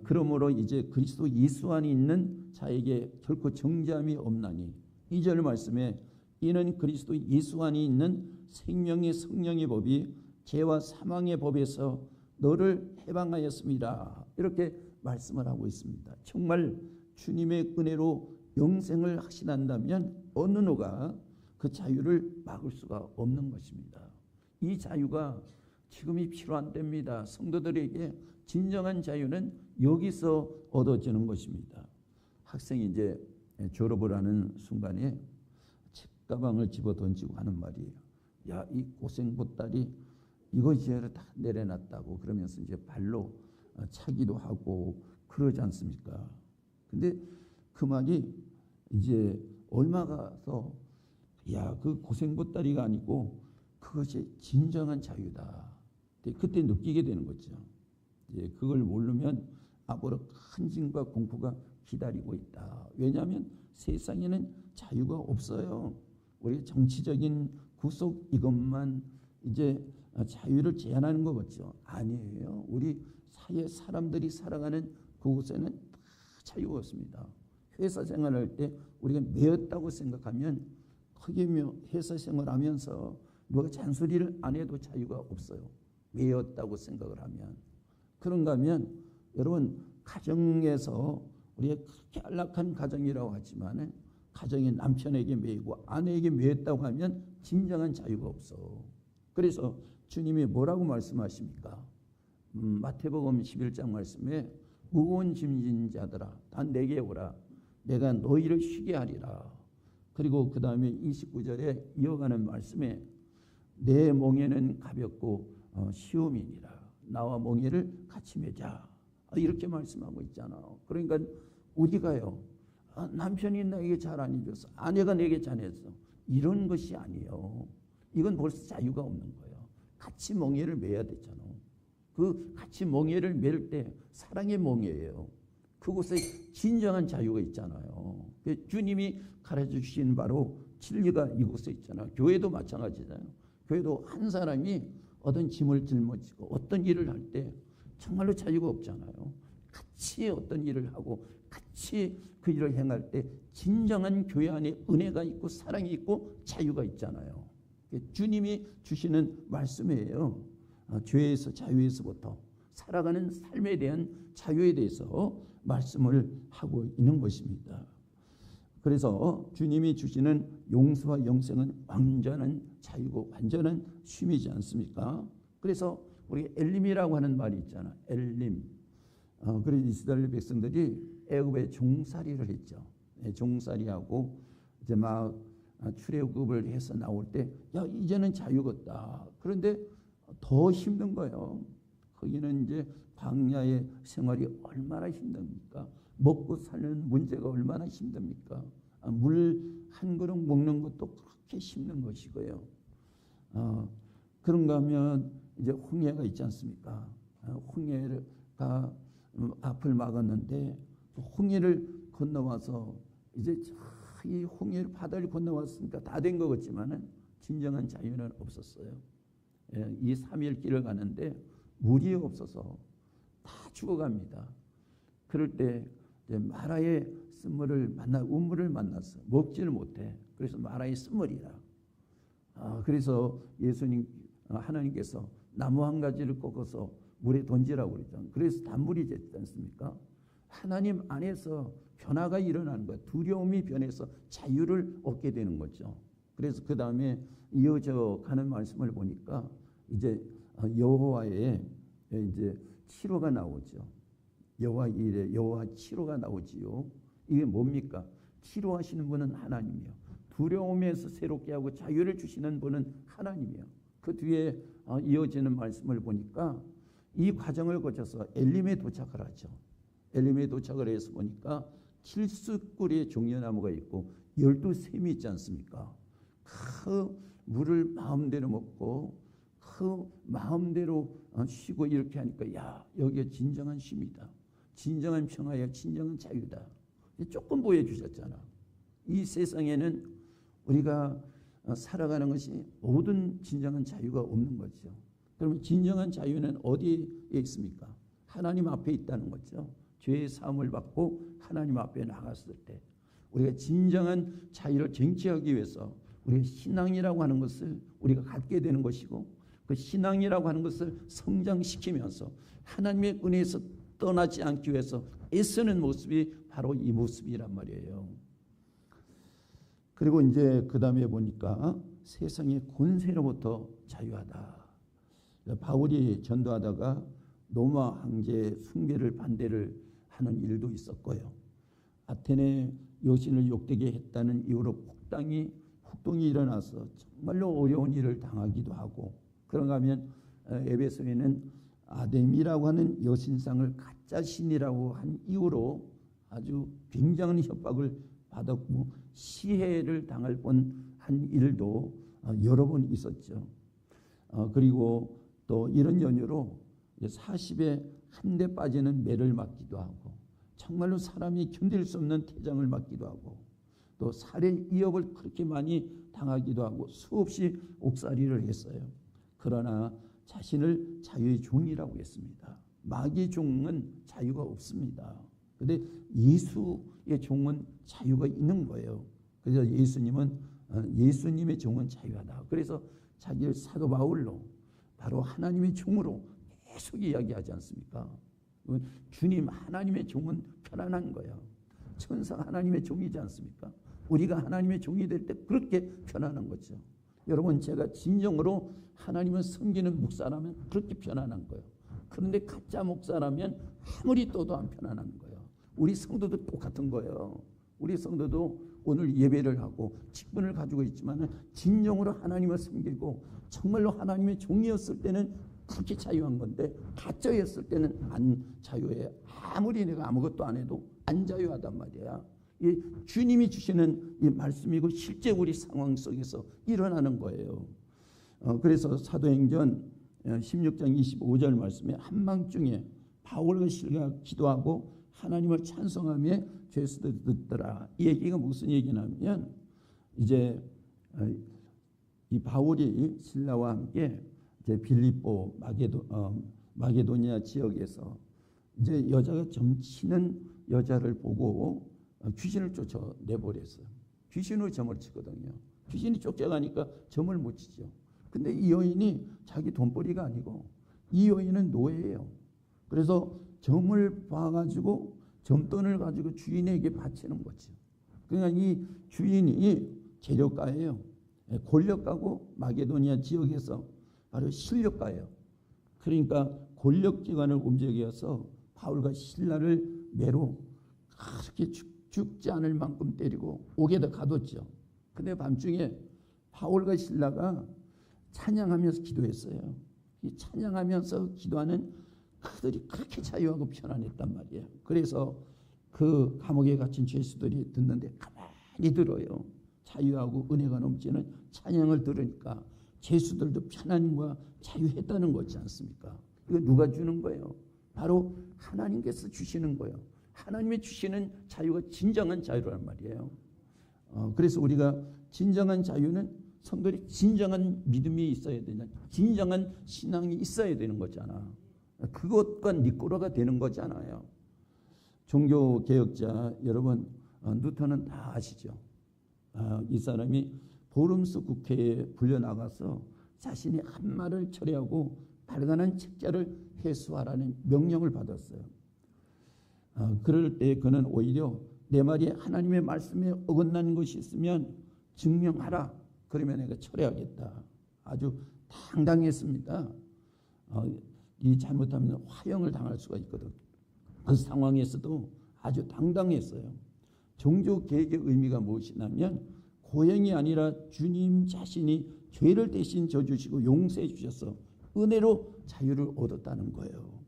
그러므로 이제 그리스도 예수 안에 있는 자에게 결코 정죄함이 없나니 2절 말씀에 이는 그리스도 예수 안에 있는 생명의 성령의 법이 죄와 사망의 법에서 너를 해방하였습니다. 이렇게 말씀을 하고 있습니다. 정말 주님의 은혜로 영생을 확신한다면 어느 누가 그 자유를 막을 수가 없는 것입니다. 이 자유가 지금이 필요한 때입니다. 성도들에게 진정한 자유는 여기서 얻어지는 것입니다. 학생이 이제 졸업을 하는 순간에 책가방을 집어 던지고 하는 말이에요. 야, 이 고생 보따리 이거 이제 다 내려놨다고 그러면서 이제 발로 차기도 하고 그러지 않습니까? 근데 그 말이 이제 얼마 가서 야, 그 고생 보따리가 아니고 그것이 진정한 자유다. 그때 느끼게 되는 거죠. 그걸 모르면 앞으로 큰 짐과 공포가 기다리고 있다. 왜냐하면 세상에는 자유가 없어요. 우리 정치적인 구속 이것만 이제 자유를 제한하는 것 같죠. 아니에요. 우리 사회 사람들이 살아가는 그곳에는 다 자유가 없습니다. 회사 생활할 때 우리가 매였다고 생각하면 거기에 회사 생활하면서 누가 잔소리를 안 해도 자유가 없어요. 매였다고 생각을 하면. 그런가 하면 여러분 가정에서 우리가 그렇게 안락한 가정이라고 하지만 가정의 남편에게 매이고 아내에게 매였다고 하면 진정한 자유가 없어. 그래서 주님이 뭐라고 말씀하십니까? 마태복음 11장 말씀에 무거운 짐진 자들아 다 내게 오라 내가 너희를 쉬게 하리라. 그리고 그 다음에 29절에 이어가는 말씀에 내 멍에는 가볍고 쉬움이니라. 나와 멍에를 같이 매자. 이렇게 말씀하고 있잖아. 그러니까 우리가요, 남편이 나에게 잘 안 해줘서, 아내가 내게 잘해서, 이런 것이 아니에요. 이건 벌써 자유가 없는 거예요. 같이 멍에를 매야 되잖아. 그 같이 멍에를 맬 때 사랑의 멍에예요. 그곳에 진정한 자유가 있잖아요. 주님이 가르쳐 주신 바로 진리가 이곳에 있잖아요. 교회도 마찬가지잖아요. 교회도 한 사람이 어떤 짐을 짊어지고 어떤 일을 할 때 정말로 자유가 없잖아요. 같이 어떤 일을 하고 같이 그 일을 행할 때 진정한 교회 안에 은혜가 있고 사랑이 있고 자유가 있잖아요. 주님이 주시는 말씀이에요. 죄에서 자유에서부터 살아가는 삶에 대한 자유에 대해서 말씀을 하고 있는 것입니다. 그래서 주님이 주시는 용서와 영생은 완전한 자유고 완전한 쉼이지 않습니까? 그래서 우리 엘림이라고 하는 말이 있잖아. 엘림. 그래서 이스라엘 백성들이 애굽에 종살이를 했죠. 종살이하고 이제 막 출애굽을 해서 나올 때, 야, 이제는 자유겠다. 그런데 더 힘든 거예요. 거기는 이제 광야의 생활이 얼마나 힘듭니까? 먹고 사는 문제가 얼마나 힘듭니까? 물 한 그릇 먹는 것도 그렇게 힘든 것이고요. 그런가 하면 이제 홍해가 있지 않습니까? 홍해가 앞을 막았는데 홍해를 건너와서 이제 이 홍해를 바다를 건너왔으니까 다 된 것 같지만은 진정한 자유는 없었어요. 이 3일 길을 가는데 물이 없어서 다 죽어갑니다. 그럴 때 이제 마라의 쓴물을 우물을 만나서 먹지를 못해. 그래서 마라의 쓴물이라. 그래서 하나님께서 나무 한 가지를 꺾어서 물에 던지라고 그랬죠. 그래서 단물이 됐지 않습니까? 하나님 안에서 변화가 일어나는 거예요. 두려움이 변해서 자유를 얻게 되는 거죠. 그래서 그 다음에 이어져 가는 말씀을 보니까 이제 여호와의 이제 치료가 나오죠. 여호와 일에 여호와 치료가 나오지요. 이게 뭡니까? 치료하시는 분은 하나님이요. 두려움에서 새롭게 하고 자유를 주시는 분은 하나님이요. 그 뒤에 이어지는 말씀을 보니까 이 과정을 거쳐서 엘림에 도착을 하죠. 엘림에 도착을 해서 보니까 70그루의 종려나무가 있고 12샘이 있지 않습니까? 그 물을 마음대로 먹고 그 마음대로 쉬고 이렇게 하니까, 야, 여기가 진정한 쉼이다. 진정한 평화야. 진정한 자유다. 조금 보여주셨잖아. 이 세상에는 우리가 살아가는 것이 모든 진정한 자유가 없는 거죠. 그러면 진정한 자유는 어디에 있습니까? 하나님 앞에 있다는 거죠. 죄의 사함을 받고 하나님 앞에 나갔을 때 우리가 진정한 자유를 쟁취하기 위해서 우리가 신앙이라고 하는 것을 우리가 갖게 되는 것이고, 그 신앙이라고 하는 것을 성장시키면서 하나님의 은혜에서 떠나지 않기 위해서 애쓰는 모습이 바로 이 모습이란 말이에요. 그리고 이제 그 다음에 보니까 세상의 권세로부터 자유하다. 바울이 전도하다가 로마 황제의 숭배를 반대를 하는 일도 있었고요. 아테네 여신을 욕되게 했다는 이유로 폭동이 일어나서 정말로 어려운 일을 당하기도 하고, 그런가 하면 에베소에는 아데미라고 하는 여신상을 가짜 신이라고 한 이유로 아주 굉장한 협박을 받았고 시해를 당할 뻔한 일도 여러 번 있었죠. 그리고 또 이런 연유로 40에 한 대 빠지는 매를 맞기도 하고, 정말로 사람이 견딜 수 없는 태장을 맞기도 하고, 또 살해 위협을 그렇게 많이 당하기도 하고 수없이 옥살이를 했어요. 그러나 자신을 자유의 종이라고 했습니다. 마귀의 종은 자유가 없습니다. 그런데 예수의 종은 자유가 있는 거예요. 그래서 예수님의 종은 자유하다. 그래서 자기를 사도 바울로 바로 하나님의 종으로 계속 이야기하지 않습니까? 주님 하나님의 종은 편안한 거예요. 천사가 하나님의 종이지 않습니까? 우리가 하나님의 종이 될 때 그렇게 편안한 거죠. 여러분, 제가 진정으로 하나님을 섬기는 목사라면 그렇게 편안한 거예요. 그런데 가짜 목사라면 아무리 떠도 안 편안한 거예요. 우리 성도도 똑같은 거예요. 우리 성도도 오늘 예배를 하고 직분을 가지고 있지만 진정으로 하나님을 섬기고 정말로 하나님의 종이었을 때는 그렇게 자유한 건데 가짜였을 때는 안 자유해. 아무리 내가 아무것도 안 해도 안 자유하단 말이야. 이 주님이 주시는 이 말씀이고 실제 우리 상황 속에서 일어나는 거예요. 그래서 사도행전 16장 25절 말씀에 한밤중에 바울과 실라가 기도하고 하나님을 찬송하며 죄수들이 듣더라. 이 얘기가 무슨 얘기냐면 이제 이 바울이 실라와 함께 이제 빌립보 마게도니아 지역에서 이제 여자가 점치는 여자를 보고 귀신을 쫓아내버렸어요. 귀신으로 점을 치거든요. 귀신이 쫓겨가니까 점을 못 치죠. 근데 이 여인이 자기 돈벌이가 아니고 이 여인은 노예예요. 그래서 점을 봐가지고 점돈을 가지고 주인에게 바치는 거죠. 그러니까 이 주인이 재력가예요. 권력가고 마게도니아 지역에서 바로 실력가예요. 그러니까 권력기관을 움직여서 바울과 실라를 매로 그렇게 죽지 않을 만큼 때리고 옥에다 가뒀죠. 근데 밤중에 바울과 실라가 찬양하면서 기도했어요. 이 찬양하면서 기도하는 그들이 그렇게 자유하고 편안했단 말이에요. 그래서 그 감옥에 갇힌 죄수들이 듣는데 가만히 들어요. 자유하고 은혜가 넘치는 찬양을 들으니까 죄수들도 편안과 자유했다는 거지 않습니까? 이거 누가 주는 거예요? 바로 하나님께서 주시는 거예요. 하나님이 주시는 자유가 진정한 자유란 말이에요. 그래서 우리가 진정한 자유는 성도들이 진정한 믿음이 있어야 되냐, 진정한 신앙이 있어야 되는 거잖아. 그것과 니꼬라가 되는 거잖아요. 종교개혁자 여러분, 누턴은 다 아시죠? 이 사람이 보름스 국회에 불려나가서 자신이 한 말을 철회하고 발간한 책자를 회수하라는 명령을 받았어요. 그럴 때 그는 오히려 내 말이 하나님의 말씀에 어긋나는 것이 있으면 증명하라. 그러면 내가 철회하겠다. 아주 당당했습니다. 이 잘못하면 화형을 당할 수가 있거든. 그 상황에서도 아주 당당했어요. 종교개혁의 의미가 무엇이냐면 고행이 아니라 주님 자신이 죄를 대신 져주시고 용서해 주셔서 은혜로 자유를 얻었다는 거예요.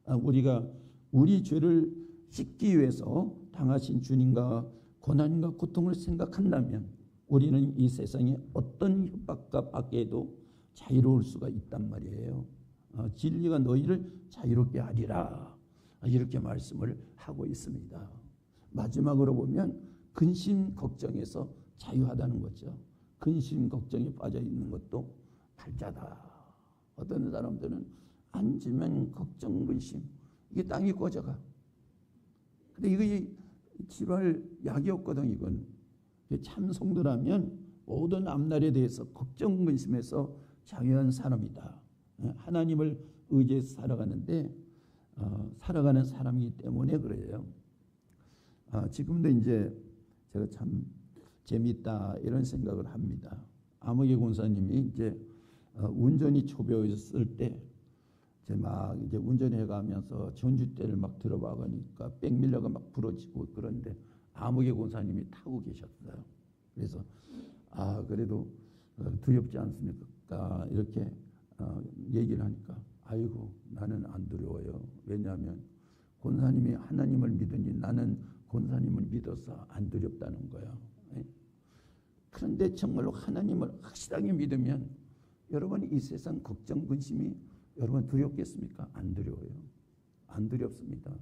우리가 우리 죄를 씻기 위해서 당하신 주님과 고난과 고통을 생각한다면 우리는 이 세상에 어떤 협박과 밖에도 자유로울 수가 있단 말이에요. 진리가 너희를 자유롭게 하리라. 이렇게 말씀을 하고 있습니다. 마지막으로 보면 근심 걱정에서 자유하다는 거죠. 근심 걱정에 빠져 있는 것도 팔자다. 어떤 사람들은 앉으면 걱정 근심, 이게 땅이 꺼져가. 근데 이거 질환 약이 없거든. 이건 참 성도라면 모든 앞날에 대해서 걱정 근심에서 자유한 사람이다. 하나님을 의지해서 살아가는데 살아가는 사람이기 때문에 그래요. 지금도 이제 제가 참 재밌다 이런 생각을 합니다. 아무개 권사님이 이제 운전이 초보였을 때 막 이제 운전해 가면서 전주대를 막 들어봐 가니까 백밀러가 막 부러지고 그런데 아무개 권사님이 타고 계셨어요. 그래서 그래도 두렵지 않습니까? 이렇게 얘기를 하니까 아이고 나는 안 두려워요. 왜냐하면 권사님이 하나님을 믿으니 나는 권사님을 믿어서 안 두렵다는 거예요. 그런데 정말로 하나님을 확실하게 믿으면 여러분 이 세상 걱정 근심이 여러분 두렵겠습니까? 안 두려워요. 안 두렵습니다.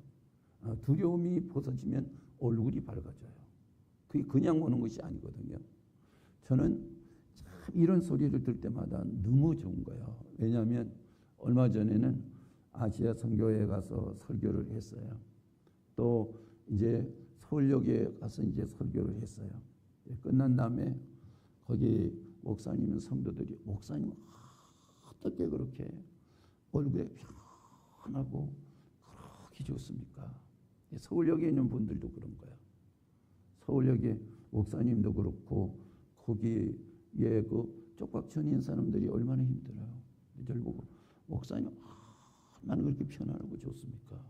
두려움이 벗어지면 얼굴이 밝아져요. 그게 그냥 오는 것이 아니거든요. 저는 참 이런 소리를 들 때마다 너무 좋은 거예요. 왜냐하면 얼마 전에는 아시아 선교회에 가서 설교를 했어요. 또 이제 서울역에 가서 이제 설교를 했어요. 끝난 다음에 거기 목사님 성도들이 목사님 어떻게 그렇게 얼굴에 편하고 그렇게 좋습니까? 서울역에 있는 분들도 그런 거야. 서울역에 목사님도 그렇고 거기에 그 쪽박천인 사람들이 얼마나 힘들어요. 저를 보고 목사님 얼마나 그렇게 편안하고 좋습니까?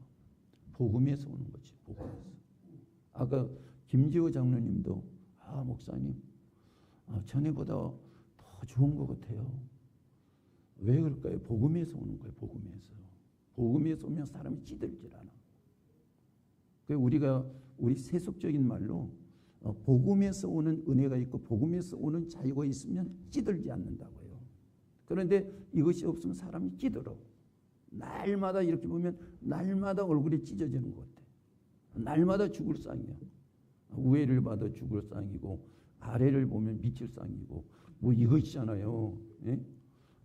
복음에서 오는 거지. 복음에서. 아까 김지호 장로님도 목사님, 전에보다 더 좋은 것 같아요. 왜 그럴까요? 복음에서 오는 거예요. 복음에서 오면 사람이 찌들질 않아. 우리가 우리 세속적인 말로 복음에서 오는 은혜가 있고 복음에서 오는 자유가 있으면 찌들지 않는다고요. 그런데 이것이 없으면 사람이 찌들어. 날마다 이렇게 보면 날마다 얼굴이 찢어지는 것 같아. 날마다 죽을 상이야. 우애를 받아 죽을 상이고 아래를 보면 미칠 상이고 뭐 이거 있잖아요. 예?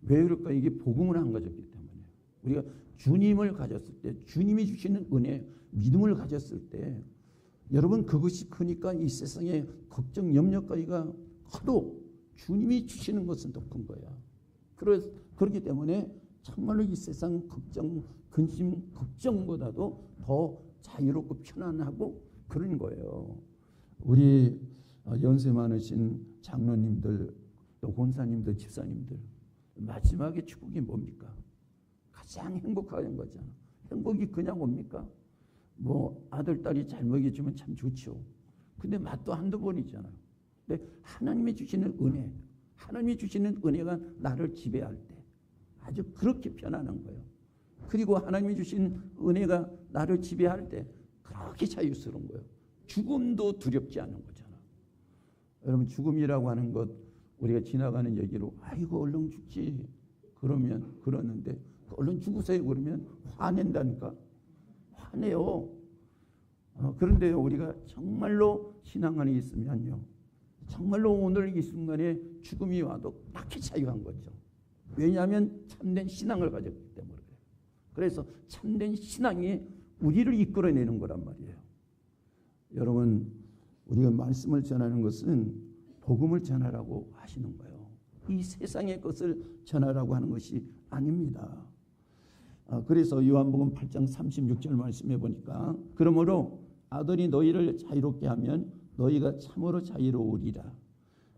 왜 그럴까? 이게 복음을 안 가졌기 때문에. 우리가 주님을 가졌을 때, 주님이 주시는 은혜, 믿음을 가졌을 때, 여러분 그것이 크니까 이 세상에 걱정, 염려 가지가 커도 주님이 주시는 것은 더 큰 거야. 그렇기 때문에 정말로 이 세상 걱정, 근심, 걱정보다도 더 자유롭고 편안하고 그런 거예요. 우리 연세 많으신 장로님들, 또 권사님들, 집사님들, 마지막에 축복이 뭡니까? 가장 행복한 거잖아. 행복이 그냥 옵니까? 뭐 아들, 딸이 잘 먹여주면 참 좋죠. 근데 맛도 한두 번이잖아요. 근데 하나님이 주시는 은혜, 하나님이 주시는 은혜가 나를 지배할 때 아주 그렇게 편안한 거예요. 그리고 하나님이 주신 은혜가 나를 지배할 때 그렇게 자유스러운 거예요. 죽음도 두렵지 않은 거잖아. 죽음이라고 하는 것 우리가 지나가는 얘기로 아이고 얼른 죽지 그러는데 얼른 죽으세요 그러면 화낸다니까. 화내요. 그런데 우리가 정말로 신앙 안에 있으면요, 정말로 오늘 이 순간에 죽음이 와도 딱히 자유한 거죠. 왜냐하면 참된 신앙을 가졌기 때문에 그래요. 그래서 참된 신앙이 우리를 이끌어내는 거란 말이에요. 여러분, 우리가 말씀을 전하는 것은 복음을 전하라고 하시는 거예요. 이 세상의 것을 전하라고 하는 것이 아닙니다. 그래서 요한복음 8장 36절 말씀해 보니까 그러므로 아들이 너희를 자유롭게 하면 너희가 참으로 자유로우리라.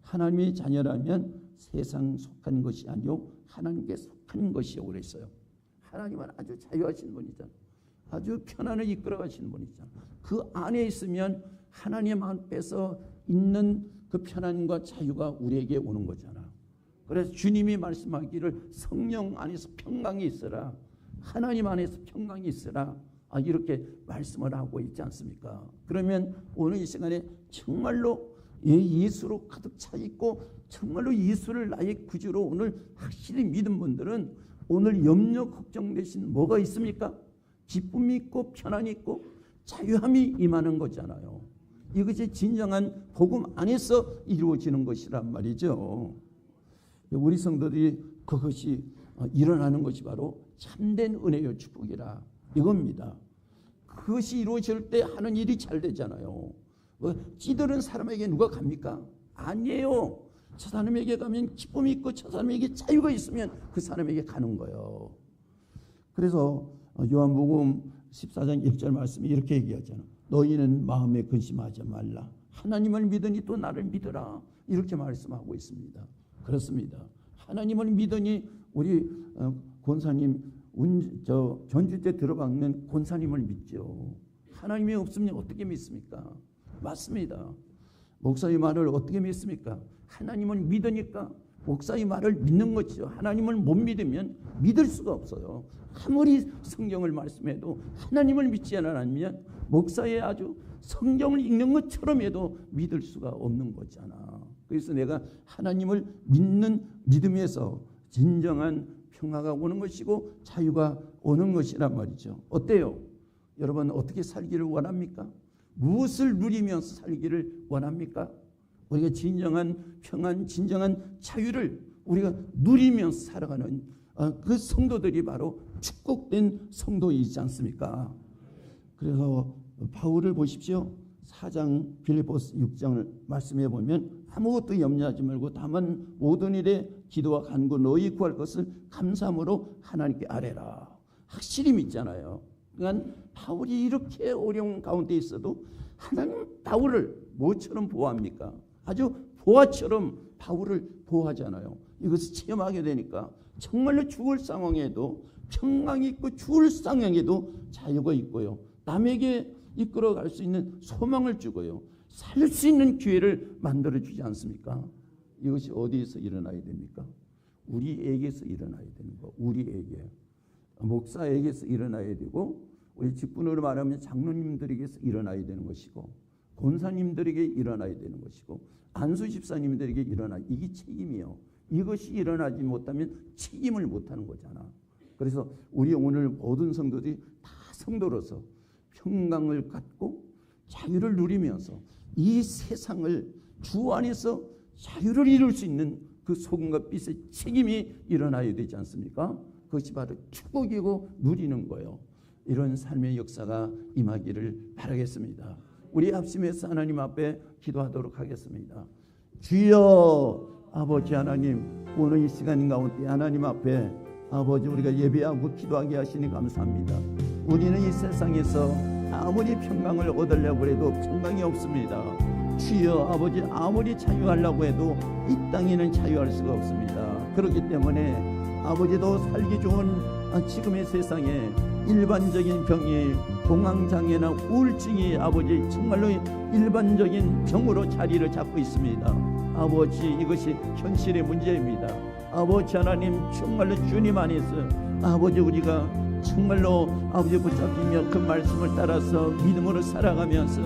하나님의 자녀라면 세상 속한 것이 아니요 하나님께 속한 것이요 그랬어요. 하나님은 아주 자유하신 분이잖아. 아주 편안하게 이끌어 가시는 분이잖아. 그 안에 있으면 하나님 앞에서 있는 그 편안과 자유가 우리에게 오는 거잖아. 그래서 주님이 말씀하기를 성령 안에서 평강이 있으라, 하나님 안에서 평강이 있으라, 이렇게 말씀을 하고 있지 않습니까? 그러면 오늘 이 시간에 정말로 예수로 가득 차 있고 정말로 예수를 나의 구주로 오늘 확실히 믿은 분들은 오늘 염려 걱정 대신 뭐가 있습니까? 기쁨이 있고 편안이 있고 자유함이 임하는 거잖아요. 이것이 진정한 복음 안에서 이루어지는 것이란 말이죠. 우리 성도들이 그것이 일어나는 것이 바로 참된 은혜요 축복이라 이겁니다. 그것이 이루어질 때 하는 일이 잘 되잖아요. 찌들은 사람에게 누가 갑니까? 아니에요. 저 사람에게 가면 기쁨이 있고 저 사람에게 자유가 있으면 그 사람에게 가는 거예요. 그래서 요한복음 14장 1절 말씀이 이렇게 얘기하잖아. 너희는 마음에 근심하지 말라. 하나님을 믿으니 또 나를 믿으라. 이렇게 말씀하고 있습니다. 그렇습니다. 하나님을 믿으니 우리 권사님 전주 때 들어박는 권사님을 믿죠. 하나님이 없으면 어떻게 믿습니까? 맞습니다. 목사의 말을 어떻게 믿습니까? 하나님을 믿으니까 목사의 말을 믿는 것이죠. 하나님을 못 믿으면 믿을 수가 없어요. 아무리 성경을 말씀해도 하나님을 믿지 않으면 목사의 아주 성경을 읽는 것처럼 해도 믿을 수가 없는 거잖아. 그래서 내가 하나님을 믿는 믿음에서 진정한 평화가 오는 것이고 자유가 오는 것이란 말이죠. 어때요? 여러분 어떻게 살기를 원합니까? 무엇을 누리면서 살기를 원합니까? 우리가 진정한 평안, 진정한 자유를 우리가 누리면서 살아가는 그 성도들이 바로 축복된 성도이지 않습니까? 그래서 바울을 보십시오. 4장 빌립보서 6장을 말씀해 보면 아무것도 염려하지 말고 다만 모든 일에 기도와 간구 너희 구할 것을 감사함으로 하나님께 아뢰라. 확실히 믿잖아요. 그러니까 바울이 이렇게 어려운 가운데 있어도 하나님 바울을 뭐처럼 보호합니까? 아주 보화처럼 바울을 보호하잖아요. 이것을 체험하게 되니까 정말로 죽을 상황에도 평강이 있고 죽을 상황에도 자유가 있고요. 남에게 이끌어갈 수 있는 소망을 주고요. 살 수 있는 기회를 만들어 주지 않습니까? 이것이 어디에서 일어나야 됩니까? 우리에게서 일어나야 되는 거. 우리에게, 목사에게서 일어나야 되고, 우리 직분으로 말하면 장로님들에게서 일어나야 되는 것이고, 권사님들에게 일어나야 되는 것이고, 안수 집사님들에게 이게 책임이요. 이것이 일어나지 못하면 책임을 못하는 거잖아. 그래서 우리 오늘 모든 성도들이 다 성도로서 평강을 갖고 자유를 누리면서 이 세상을 주 안에서 자유를 이룰 수 있는 그 소금과 빛의 책임이 일어나야 되지 않습니까? 그것이 바로 축복이고 누리는 거예요. 이런 삶의 역사가 임하기를 바라겠습니다. 우리 합심해서 하나님 앞에 기도하도록 하겠습니다. 주여 아버지 하나님, 오늘 이 시간 가운데 하나님 앞에 아버지 우리가 예배하고 기도하게 하시니 감사합니다. 우리는 이 세상에서 아무리 평강을 얻으려고 해도 평강이 없습니다. 주여 아버지, 아무리 자유하려고 해도 이 땅에는 자유할 수가 없습니다. 그렇기 때문에 아버지도 살기 좋은 지금의 세상에 일반적인 병이 공황장애나 우울증이 아버지 정말로 일반적인 병으로 자리를 잡고 있습니다. 아버지, 이것이 현실의 문제입니다. 아버지 하나님, 정말로 주님 안에서 아버지 우리가 정말로 아버지 붙잡히며 그 말씀을 따라서 믿음으로 살아가면서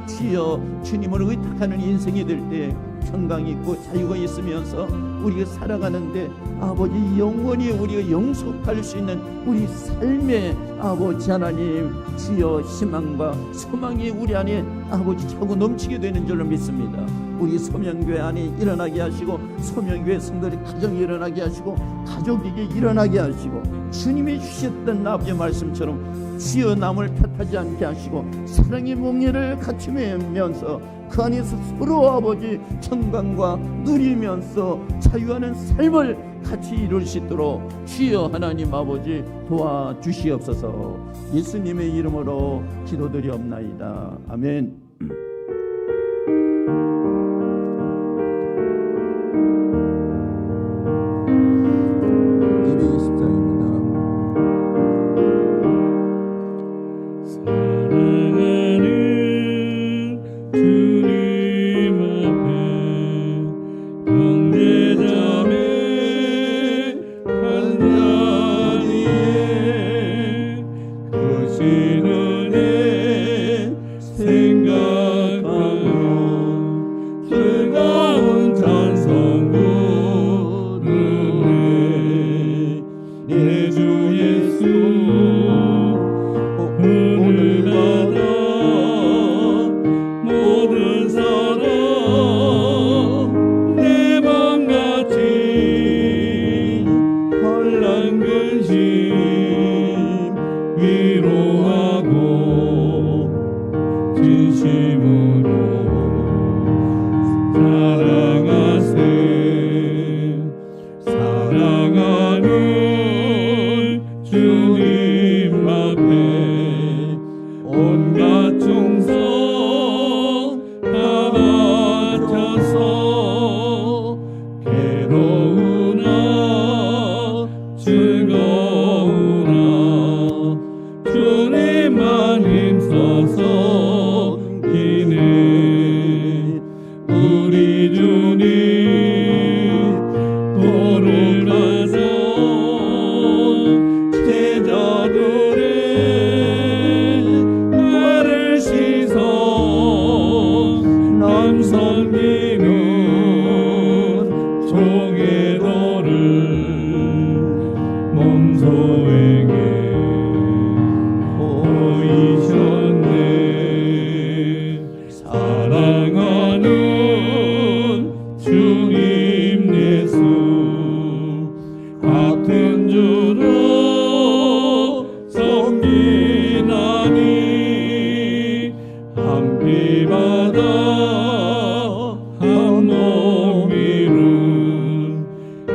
주여 주님을 의탁하는 인생이 될 때 평강이 있고 자유가 있으면서 우리가 살아가는데 아버지 영원히 우리가 영속할 수 있는 우리 삶의 아버지 하나님 주여 희망과 소망이 우리 안에 아버지 차고 넘치게 되는 줄로 믿습니다. 우리 소명교회 안에 일어나게 하시고 소명교회 성도들의 가정이 일어나게 하시고 가족에게 일어나게 하시고 주님이 주셨던 아버지의 말씀처럼 주여 남을 탓하지 않게 하시고 사랑의 몽예를 같이 매면서 그 안에서 서로 아버지 평강과 누리면서 자유하는 삶을 같이 이룰 수 있도록 주여 하나님 아버지 도와주시옵소서. 예수님의 이름으로 기도드리옵나이다. 아멘.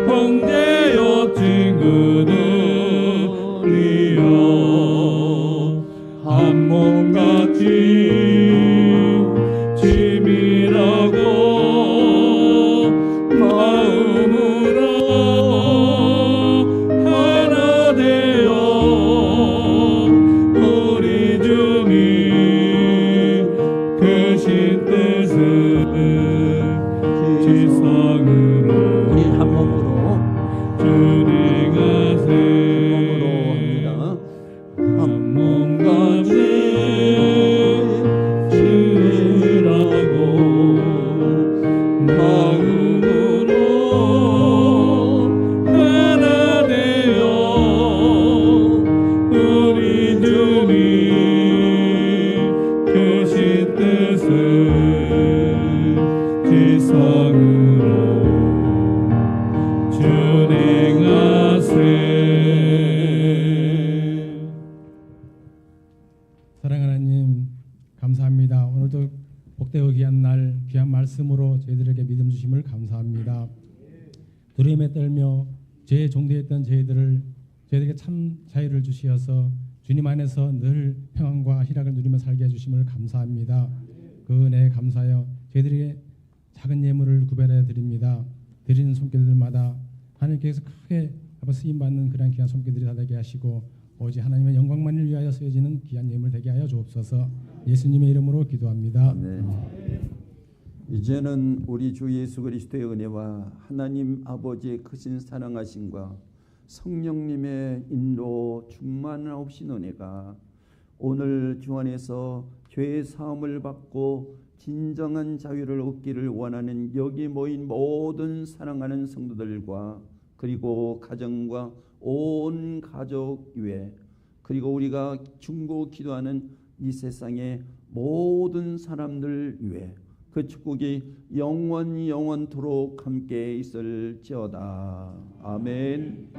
형제여 친구들이 두려움에 떨며 죄에 종되었던 저희들에게 참 자유를 주시어서 주님 안에서 늘 평안과 희락을 누리며 살게 해주심을 감사합니다. 그 은혜에 감사하여 저희들에게 작은 예물을 구별해 드립니다. 드리는 손길들마다 하나님께서 크게 쓰임받는 그런 귀한 손길들이 다 되게 하시고 오직 하나님의 영광만을 위하여 쓰여지는 귀한 예물 되게 하여 주옵소서. 예수님의 이름으로 기도합니다. 아멘. 이제는 우리 주 예수 그리스도의 은혜와 하나님 아버지의 크신 사랑하심과 성령님의 인도 충만하신 은혜가 오늘 주 안에서 죄의 사함을 받고 진정한 자유를 얻기를 원하는 여기 모인 모든 사랑하는 성도들과 그리고 가정과 온 가족 위에 그리고 우리가 중보 기도하는 이 세상의 모든 사람들 위에 그 축복이 영원토록 함께 있을지어다. 아멘.